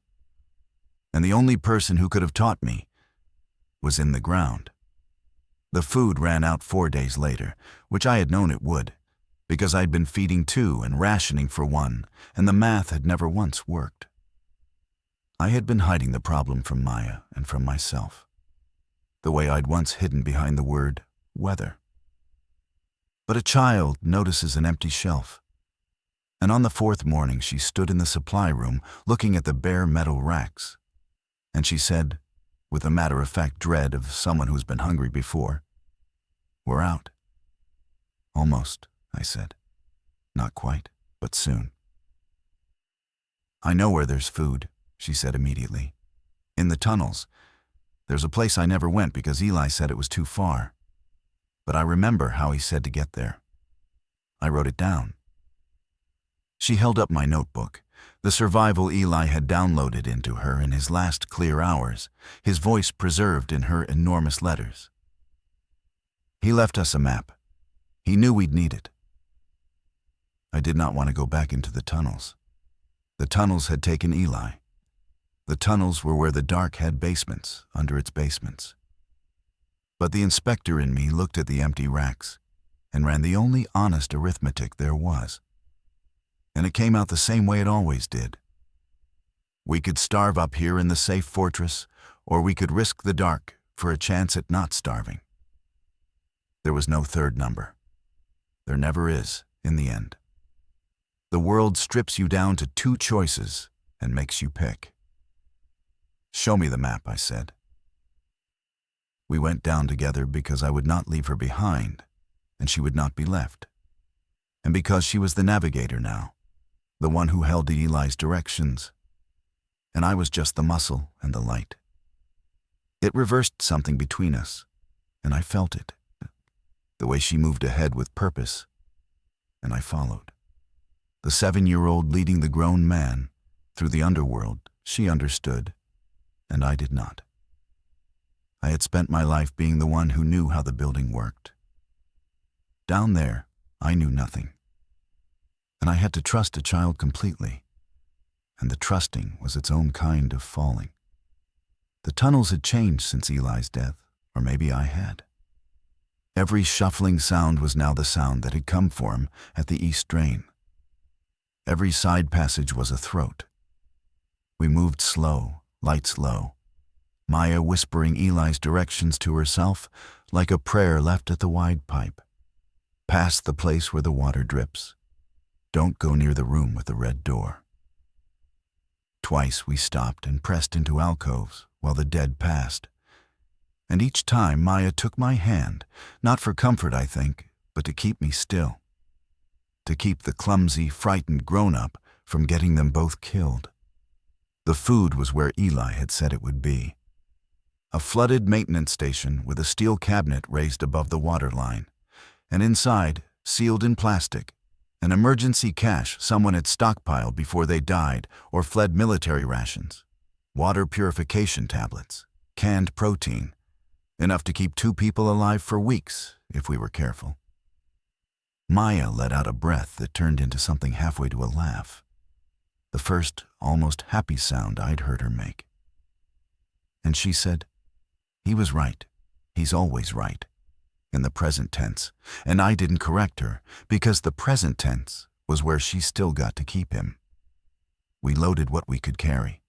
And the only person who could have taught me was in the ground. The food ran out 4 days later, which I had known it would, because I'd been feeding 2 and rationing for 1, and the math had never once worked. I had been hiding the problem from Maya and from myself, the way I'd once hidden behind the word weather. But a child notices an empty shelf, and on the 4th morning she stood in the supply room looking at the bare metal racks, and she said, with a matter-of-fact dread of someone who's been hungry before, "We're out." "Almost," I said. "Not quite, but soon." "I know where there's food," she said immediately. "In the tunnels. There's a place I never went because Eli said it was too far. But I remember how he said to get there. I wrote it down." She held up my notebook, the survival Eli had downloaded into her in his last clear hours, his voice preserved in her enormous letters. "He left us a map. He knew we'd need it." I did not want to go back into the tunnels. The tunnels had taken Eli. The tunnels were where the dark had basements under its basements. But the inspector in me looked at the empty racks and ran the only honest arithmetic there was. And it came out the same way it always did. We could starve up here in the safe fortress, or we could risk the dark for a chance at not starving. There was no third number. There never is, in the end. The world strips you down to 2 choices and makes you pick. "Show me the map," I said. We went down together because I would not leave her behind, and she would not be left. And because she was the navigator now, the one who held Eli's directions, and I was just the muscle and the light. It reversed something between us, and I felt it. the way she moved ahead with purpose, and I followed. The 7-year-old leading the grown man through the underworld, she understood, and I did not. I had spent my life being the one who knew how the building worked. Down there, I knew nothing, and I had to trust a child completely, and the trusting was its own kind of falling. The tunnels had changed since Eli's death, or maybe I had. Every shuffling sound was now the sound that had come for him at the east drain. Every side passage was a throat. We moved slow, lights low, Maya whispering Eli's directions to herself like a prayer left at the wide pipe. Past the place where the water drips. Don't go near the room with the red door. Twice we stopped and pressed into alcoves while the dead passed. And each time Maya took my hand, not for comfort, I think, but to keep me still. To keep the clumsy, frightened grown-up from getting them both killed. The food was where Eli had said it would be. A flooded maintenance station with a steel cabinet raised above the water line, and inside, sealed in plastic, an emergency cache someone had stockpiled before they died or fled military rations, water purification tablets, canned protein, enough to keep 2 people alive for weeks if we were careful. Maya let out a breath that turned into something halfway to a laugh, the first almost happy sound I'd heard her make. And she said, "He was right. He's always right," in the present tense, and I didn't correct her because the present tense was where she still got to keep him. We loaded what we could carry.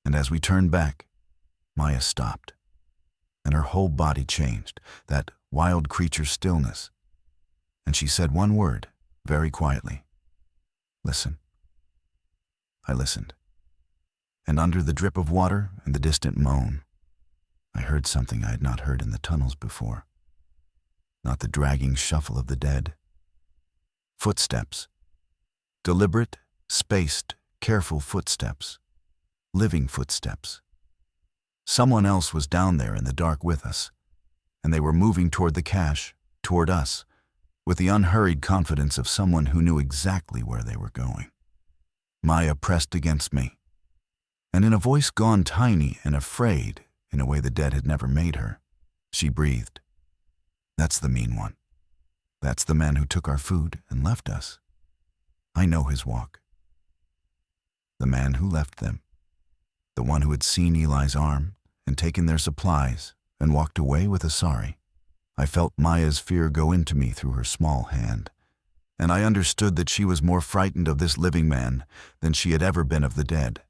And as we turned back, Maya stopped, and her whole body changed, that wild creature stillness. And she said one word, very quietly. "Listen." I listened. And under the drip of water and the distant moan, I heard something I had not heard in the tunnels before. Not the dragging shuffle of the dead. Footsteps. Deliberate, spaced, careful footsteps. Living footsteps. Someone else was down there in the dark with us, and they were moving toward the cache, toward us, with the unhurried confidence of someone who knew exactly where they were going. Maya pressed against me, and in a voice gone tiny and afraid in a way the dead had never made her, she breathed. "That's the mean one. That's the man who took our food and left us. I know his walk." The man who left them. The one who had seen Eli's arm and taken their supplies and walked away with a sorry. I felt Maya's fear go into me through her small hand, and I understood that she was more frightened of this living man than she had ever been of the dead.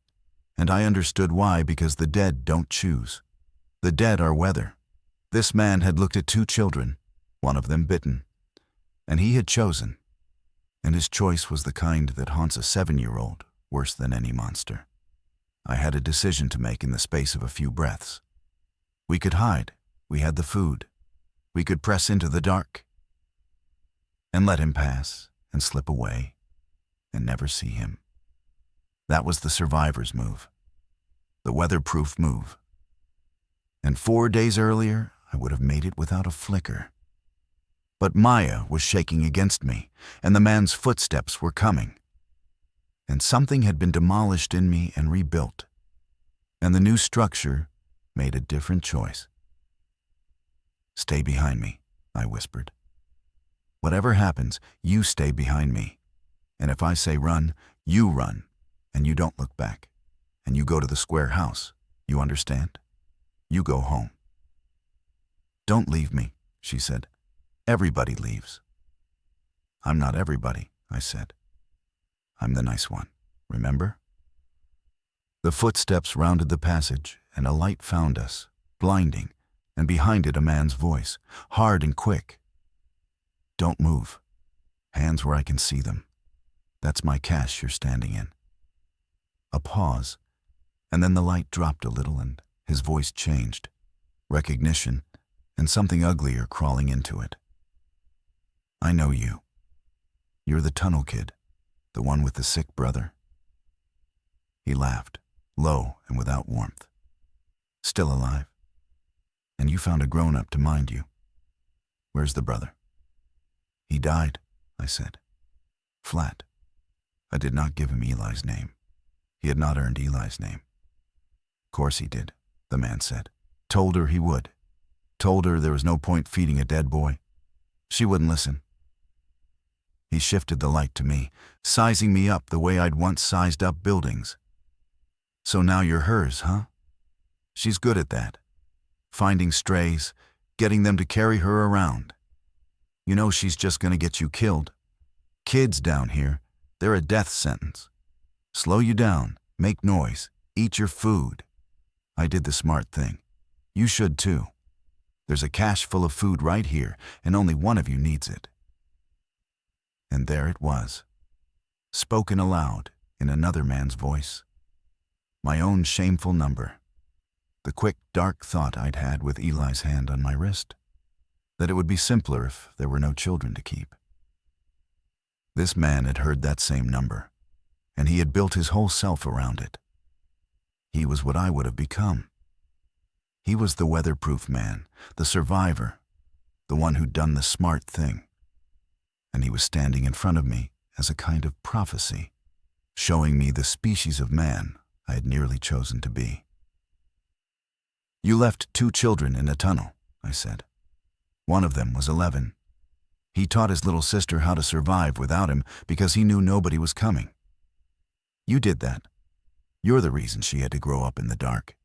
And I understood why, because the dead don't choose. The dead are weather. This man had looked at 2 children, one of them bitten, and he had chosen, and his choice was the kind that haunts a 7-year-old worse than any monster. I had a decision to make in the space of a few breaths. We could hide. We had the food. We could press into the dark and let him pass and slip away and never see him. That was the survivor's move, the weatherproof move. And 4 days earlier, I would have made it without a flicker. But Maya was shaking against me, and the man's footsteps were coming. And something had been demolished in me and rebuilt, and the new structure made a different choice. "Stay behind me," I whispered. "Whatever happens, you stay behind me. And if I say run, you run, and you don't look back. And you go to the square house. You understand? You go home." "Don't leave me," she said. "Everybody leaves." "I'm not everybody," I said. "I'm the nice one, remember?" The footsteps rounded the passage, and a light found us, blinding, and behind it a man's voice, hard and quick. "Don't move. Hands where I can see them. That's my cache you're standing in." A pause, and then the light dropped a little and his voice changed. Recognition, and something uglier crawling into it. "I know you. You're the tunnel kid, the one with the sick brother." He laughed, low and without warmth. "Still alive? And you found a grown-up to mind you." Where's the brother? He died, I said. Flat. I did not give him Eli's name. He had not earned Eli's name. Course he did, the man said. Told her he would. Told her there was no point feeding a dead boy. She wouldn't listen. He shifted the light to me, sizing me up the way I'd once sized up buildings. So now you're hers, huh? She's good at that. Finding strays, getting them to carry her around. You know she's just gonna get you killed. Kids down here, they're a death sentence. Slow you down, make noise, eat your food. I did the smart thing. You should too. There's a cache full of food right here, and only one of you needs it. And there it was, spoken aloud in another man's voice. My own shameful number. The quick, dark thought I'd had with Eli's hand on my wrist. That it would be simpler if there were no children to keep. This man had heard that same number, and he had built his whole self around it. He was what I would have become. He was the weatherproof man, the survivor, the one who'd done the smart thing. And he was standing in front of me as a kind of prophecy, showing me the species of man I had nearly chosen to be. You left 2 children in a tunnel, I said. One of them was 11. He taught his little sister how to survive without him because he knew nobody was coming. You did that. You're the reason she had to grow up in the dark.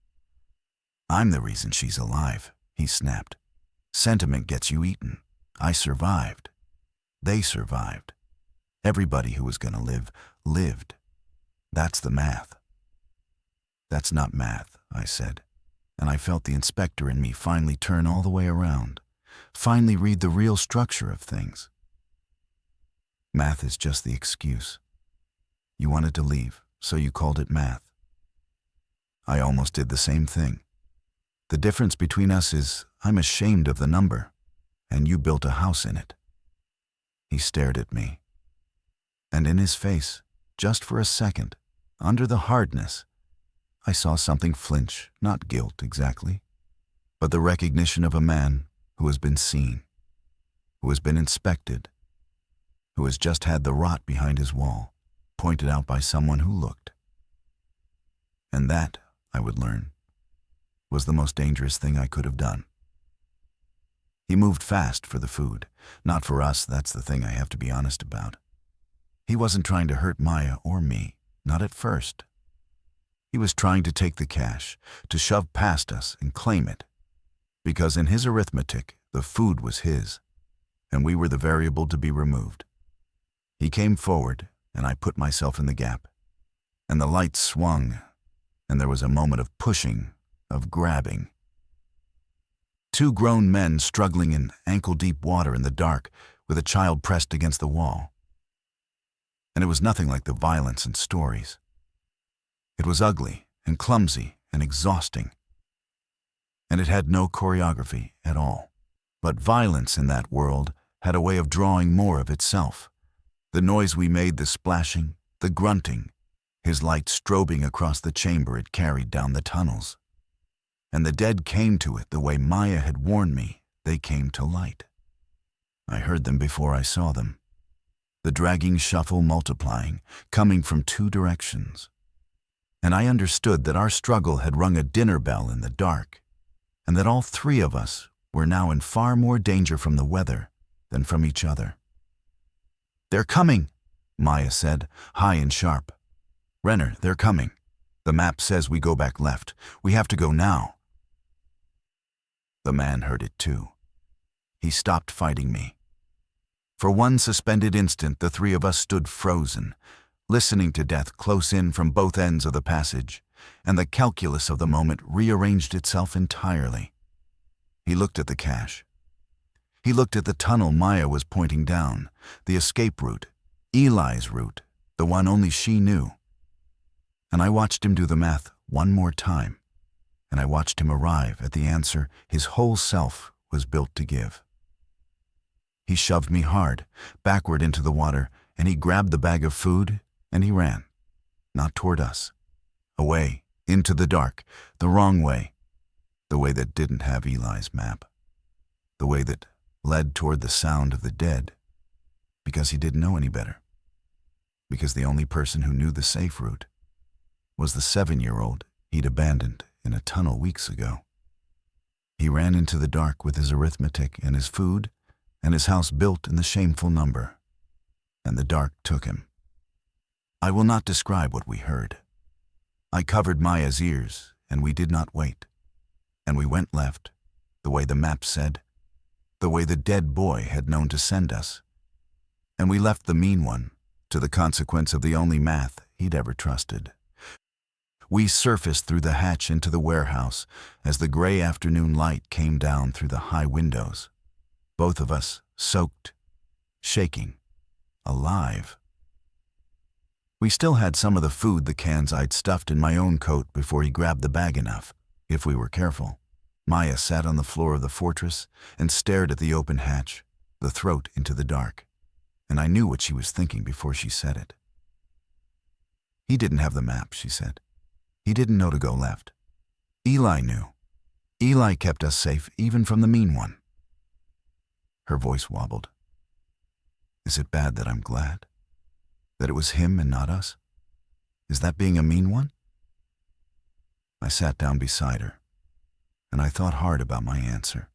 I'm the reason she's alive, he snapped. Sentiment gets you eaten. I survived. They survived. Everybody who was gonna live, lived. That's the math. That's not math, I said, and I felt the inspector in me finally turn all the way around, finally read the real structure of things. Math is just the excuse. You wanted to leave, so you called it math. I almost did the same thing. The difference between us is I'm ashamed of the number, and you built a house in it. He stared at me, and in his face, just for a second, under the hardness, I saw something flinch, not guilt exactly, but the recognition of a man who has been seen, who has been inspected, who has just had the rot behind his wall pointed out by someone who looked. And that, I would learn, was the most dangerous thing I could have done. He moved fast for the food. Not for us, that's the thing I have to be honest about. He wasn't trying to hurt Maya or me, not at first. He was trying to take the cash, to shove past us and claim it. Because in his arithmetic, the food was his, and we were the variable to be removed. He came forward, and I put myself in the gap. And the light swung, and there was a moment of pushing, of grabbing. 2 grown men struggling in ankle-deep water in the dark with a child pressed against the wall. And it was nothing like the violence in stories. It was ugly and clumsy and exhausting. And it had no choreography at all. But violence in that world had a way of drawing more of itself. The noise we made, the splashing, the grunting, his light strobing across the chamber it carried down the tunnels. And the dead came to it the way Maya had warned me they came to light. I heard them before I saw them. The dragging shuffle multiplying, coming from 2 directions. And I understood that our struggle had rung a dinner bell in the dark, and that all 3 of us were now in far more danger from the weather than from each other. They're coming, Maya said, high and sharp. Renner, they're coming. The map says we go back left. We have to go now. The man heard it too. He stopped fighting me. For one suspended instant, the 3 of us stood frozen, listening to death close in from both ends of the passage, and the calculus of the moment rearranged itself entirely. He looked at the cache. He looked at the tunnel Maya was pointing down, the escape route, Eli's route, the one only she knew. And I watched him do the math one more time, and I watched him arrive at the answer his whole self was built to give. He shoved me hard, backward into the water, and he grabbed the bag of food, and he ran. Not toward us. Away, into the dark, the wrong way. The way that didn't have Eli's map. The way that led toward the sound of the dead, because he didn't know any better. Because the only person who knew the safe route was the 7-year-old he'd abandoned in a tunnel weeks ago. He ran into the dark with his arithmetic and his food and his house built in the shameful number, and the dark took him. I will not describe what we heard. I covered Maya's ears, and we did not wait. And we went left, the way the map said, the way the dead boy had known to send us. And we left the mean one to the consequence of the only math he'd ever trusted. We surfaced through the hatch into the warehouse as the gray afternoon light came down through the high windows. Both of us soaked, shaking, alive. We still had some of the food, the cans I'd stuffed in my own coat before he grabbed the bag enough, if we were careful. Maya sat on the floor of the fortress and stared at the open hatch, the throat into the dark, and I knew what she was thinking before she said it. He didn't have the map, she said. He didn't know to go left. Eli knew. Eli kept us safe even from the mean one. Her voice wobbled. Is it bad that I'm glad? That it was him and not us? Is that being a mean one? I sat down beside her, and I thought hard about my answer,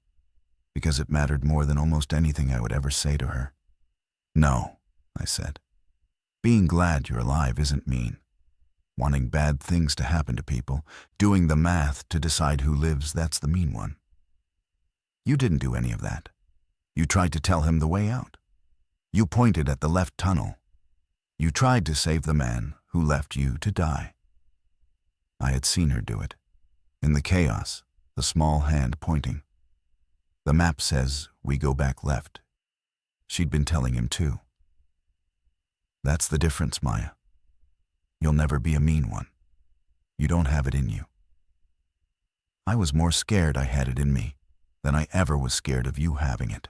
because it mattered more than almost anything I would ever say to her. No, I said. Being glad you're alive isn't mean. Wanting bad things to happen to people, doing the math to decide who lives, that's the mean one. You didn't do any of that. You tried to tell him the way out. You pointed at the left tunnel. You tried to save the man who left you to die. I had seen her do it. In the chaos, the small hand pointing. The map says we go back left. She'd been telling him too. That's the difference, Maya. You'll never be a mean one. You don't have it in you. I was more scared I had it in me than I ever was scared of you having it.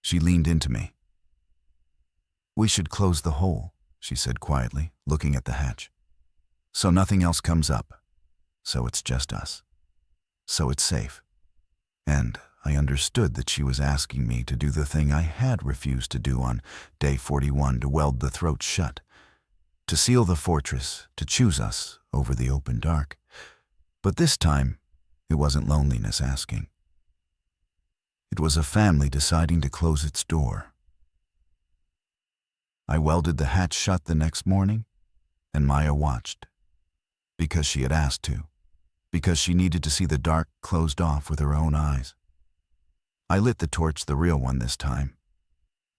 She leaned into me. We should close the hole, she said quietly, looking at the hatch. So nothing else comes up. So it's just us. So it's safe. And I understood that she was asking me to do the thing I had refused to do on day 41, to weld the throat shut, to seal the fortress, to choose us over the open dark. But this time, it wasn't loneliness asking. It was a family deciding to close its door. I welded the hatch shut the next morning, and Maya watched, because she had asked to, because she needed to see the dark closed off with her own eyes. I lit the torch, the real one this time,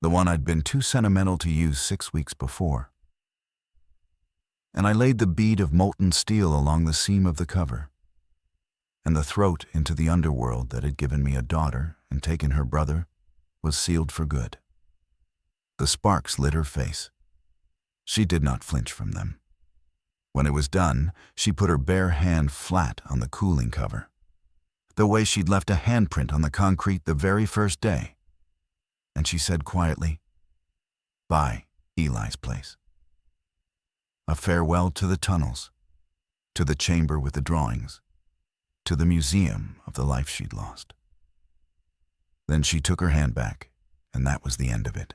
the one I'd been too sentimental to use 6 weeks before. And I laid the bead of molten steel along the seam of the cover, and the throat into the underworld that had given me a daughter and taken her brother was sealed for good. The sparks lit her face. She did not flinch from them. When it was done, she put her bare hand flat on the cooling cover, the way she'd left a handprint on the concrete the very first day. And she said quietly, "Bye, Eli's place." A farewell to the tunnels, to the chamber with the drawings, to the museum of the life she'd lost. Then she took her hand back, and that was the end of it.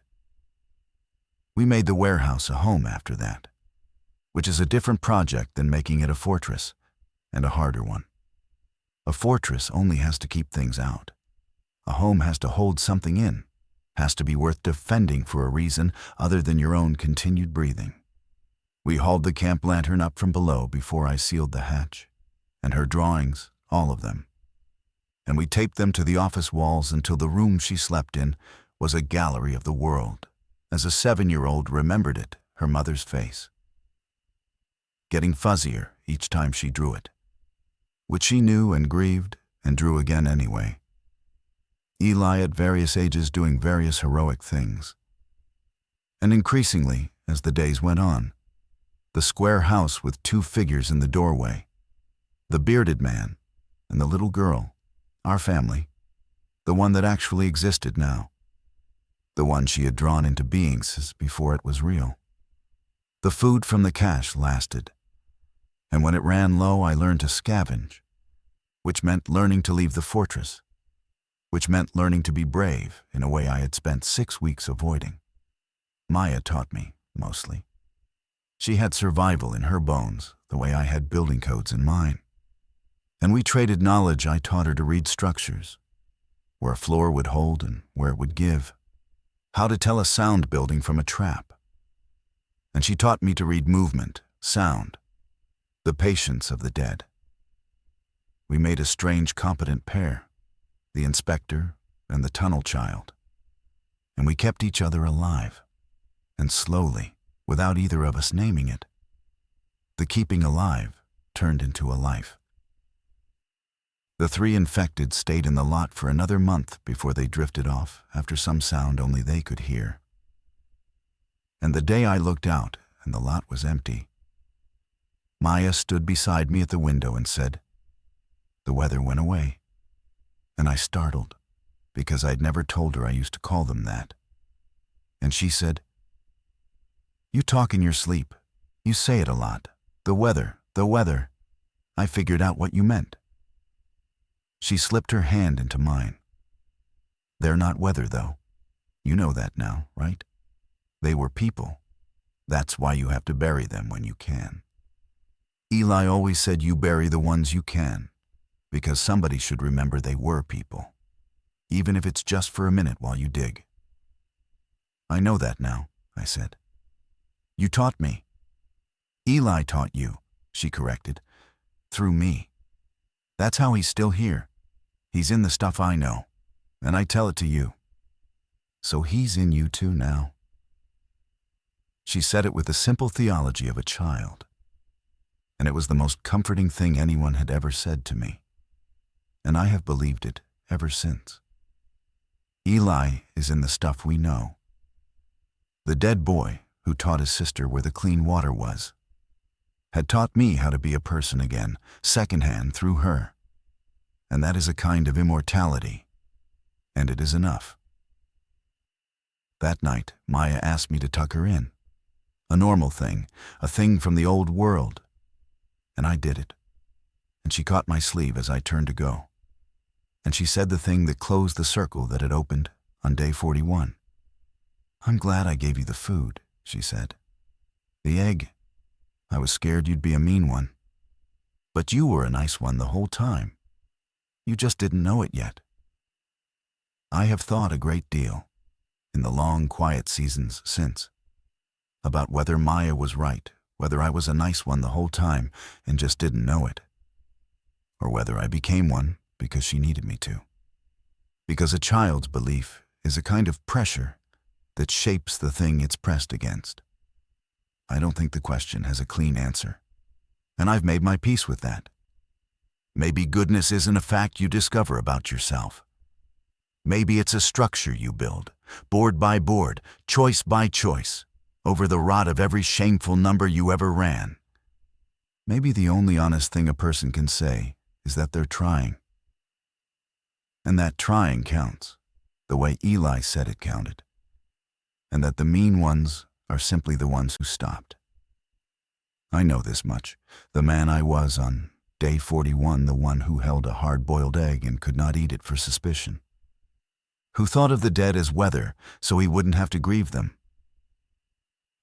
We made the warehouse a home after that, which is a different project than making it a fortress, and a harder one. A fortress only has to keep things out. A home has to hold something in, has to be worth defending for a reason other than your own continued breathing. We hauled the camp lantern up from below before I sealed the hatch, and her drawings, all of them. And we taped them to the office walls until the room she slept in was a gallery of the world, as a 7-year-old remembered it, her mother's face, getting fuzzier each time she drew it, which she knew and grieved and drew again anyway. Eli at various ages doing various heroic things. And increasingly, as the days went on, the square house with 2 figures in the doorway, the bearded man and the little girl, our family, the one that actually existed now, the one she had drawn into being before it was real. The food from the cache lasted, and when it ran low I learned to scavenge, which meant learning to leave the fortress, which meant learning to be brave in a way I had spent 6 weeks avoiding. Maya taught me, mostly. She had survival in her bones, the way I had building codes in mine. And we traded knowledge. I taught her to read structures, where a floor would hold and where it would give, how to tell a sound building from a trap. And she taught me to read movement, sound, the patience of the dead. We made a strange, competent pair, the inspector and the tunnel child. And we kept each other alive. And slowly, without either of us naming it, the keeping alive turned into a life. The 3 infected stayed in the lot for another month before they drifted off after some sound only they could hear. And the day I looked out and the lot was empty, Maya stood beside me at the window and said, "The weather went away." And I startled, because I'd never told her I used to call them that. And she said, "You talk in your sleep. You say it a lot. The weather, the weather. I figured out what you meant." She slipped her hand into mine. "They're not weather, though. You know that now, right? They were people. That's why you have to bury them when you can. Eli always said you bury the ones you can, because somebody should remember they were people, even if it's just for a minute while you dig." "I know that now," I said. "You taught me." "Eli taught you," she corrected, "through me. That's how he's still here. He's in the stuff I know, and I tell it to you. So he's in you too now." She said it with the simple theology of a child, and it was the most comforting thing anyone had ever said to me, and I have believed it ever since. Eli is in the stuff we know. The dead boy who taught his sister where the clean water was had taught me how to be a person again, secondhand through her. And that is a kind of immortality, and it is enough. That night, Maya asked me to tuck her in. A normal thing, a thing from the old world. And I did it. And she caught my sleeve as I turned to go. And she said the thing that closed the circle that had opened on day 41. "I'm glad I gave you the food," she said. "The egg. I was scared you'd be a mean one. But you were a nice one the whole time. You just didn't know it yet." I have thought a great deal, in the long, quiet seasons since, about whether Maya was right, whether I was a nice one the whole time and just didn't know it, or whether I became one because she needed me to. Because a child's belief is a kind of pressure that shapes the thing it's pressed against. I don't think the question has a clean answer, and I've made my peace with that. Maybe goodness isn't a fact you discover about yourself. Maybe it's a structure you build, board by board, choice by choice, over the rot of every shameful number you ever ran. Maybe the only honest thing a person can say is that they're trying. And that trying counts, the way Eli said it counted. And that the mean ones are simply the ones who stopped. I know this much. The man I was on day 41, the one who held a hard-boiled egg and could not eat it for suspicion. Who thought of the dead as weather so he wouldn't have to grieve them.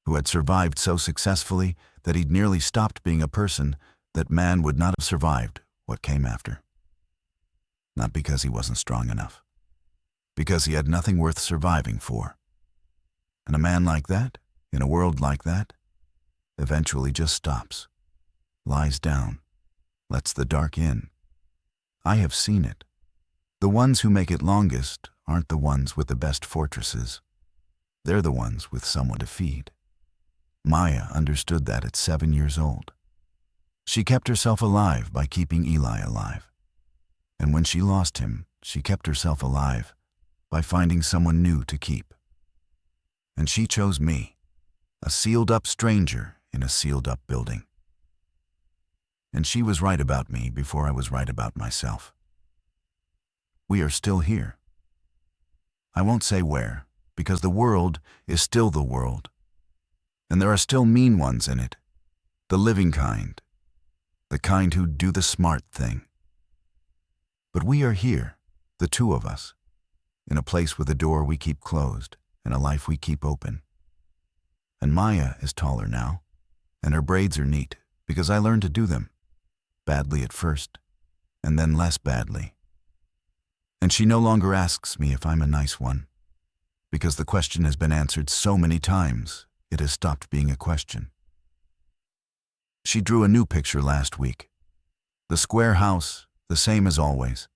Who had survived so successfully that he'd nearly stopped being a person that man would not have survived what came after. Not because he wasn't strong enough. Because he had nothing worth surviving for. And a man like that, in a world like that, eventually just stops, lies down, lets the dark in. I have seen it. The ones who make it longest aren't the ones with the best fortresses. They're the ones with someone to feed. Maya understood that at 7 years old. She kept herself alive by keeping Eli alive. And when she lost him, she kept herself alive by finding someone new to keep. And she chose me, a sealed-up stranger in a sealed-up building. And she was right about me before I was right about myself. We are still here. I won't say where, because the world is still the world. And there are still mean ones in it, the living kind, the kind who do the smart thing. But we are here, the two of us, in a place with a door we keep closed and a life we keep open. And Maya is taller now, and her braids are neat because I learned to do them, badly at first, and then less badly. And she no longer asks me if I'm a nice one, because the question has been answered so many times, it has stopped being a question. She drew a new picture last week. The square house, the same as always.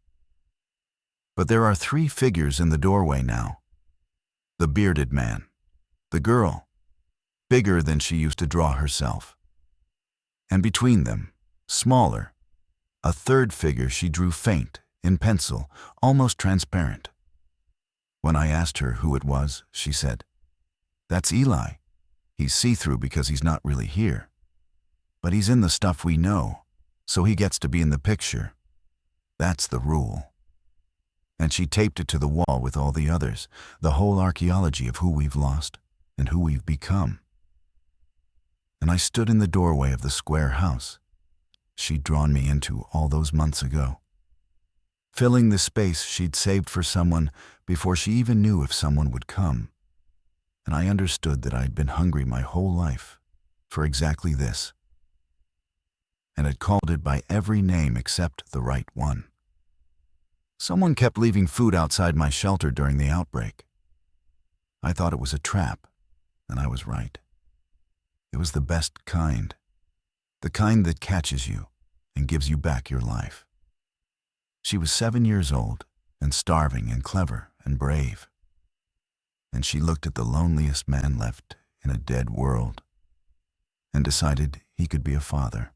But there are 3 figures in the doorway now. The bearded man, the girl, bigger than she used to draw herself. And between them, smaller, a 3rd figure she drew faint, in pencil, almost transparent. When I asked her who it was, she said, "That's Eli. He's see-through because he's not really here. But he's in the stuff we know, so he gets to be in the picture. That's the rule." And she taped it to the wall with all the others, the whole archaeology of who we've lost and who we've become. And I stood in the doorway of the square house she'd drawn me into all those months ago, filling the space she'd saved for someone before she even knew if someone would come. And I understood that I'd been hungry my whole life for exactly this, and had called it by every name except the right one. Someone kept leaving food outside my shelter during the outbreak. I thought it was a trap, and I was right. It was the best kind, the kind that catches you and gives you back your life. She was 7 years old and starving and clever and brave. And she looked at the loneliest man left in a dead world and decided he could be a father.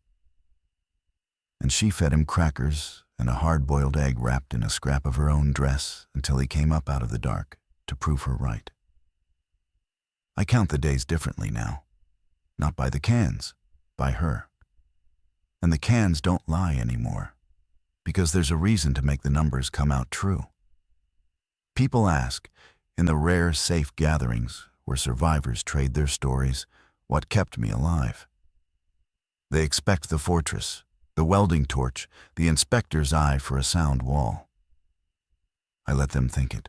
And she fed him crackers and a hard-boiled egg wrapped in a scrap of her own dress until he came up out of the dark to prove her right. I count the days differently now, not by the cans, by her. And the cans don't lie anymore, because there's a reason to make the numbers come out true. People ask, in the rare, safe gatherings where survivors trade their stories, what kept me alive. They expect the fortress, the welding torch, the inspector's eye for a sound wall. I let them think it.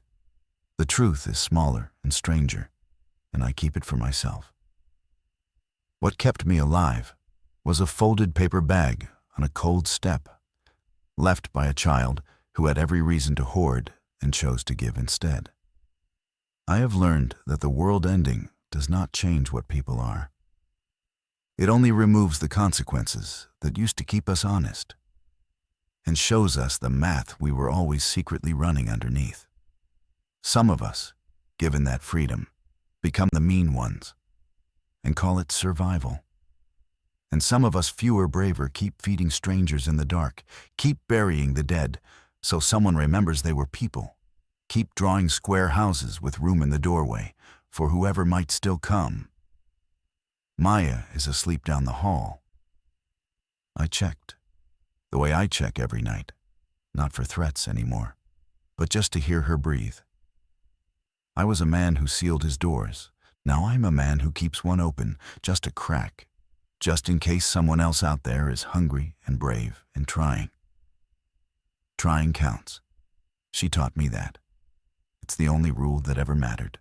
The truth is smaller and stranger, and I keep it for myself. What kept me alive was a folded paper bag on a cold step, left by a child who had every reason to hoard and chose to give instead. I have learned that the world ending does not change what people are. It only removes the consequences that used to keep us honest and shows us the math we were always secretly running underneath. Some of us, given that freedom, become the mean ones and call it survival. And some of us fewer braver keep feeding strangers in the dark, keep burying the dead so someone remembers they were people, keep drawing square houses with room in the doorway for whoever might still come. Maya is asleep down the hall. I checked, the way I check every night, not for threats anymore, but just to hear her breathe. I was a man who sealed his doors. Now I'm a man who keeps one open, just a crack, just in case someone else out there is hungry and brave and trying. Trying counts. She taught me that. It's the only rule that ever mattered.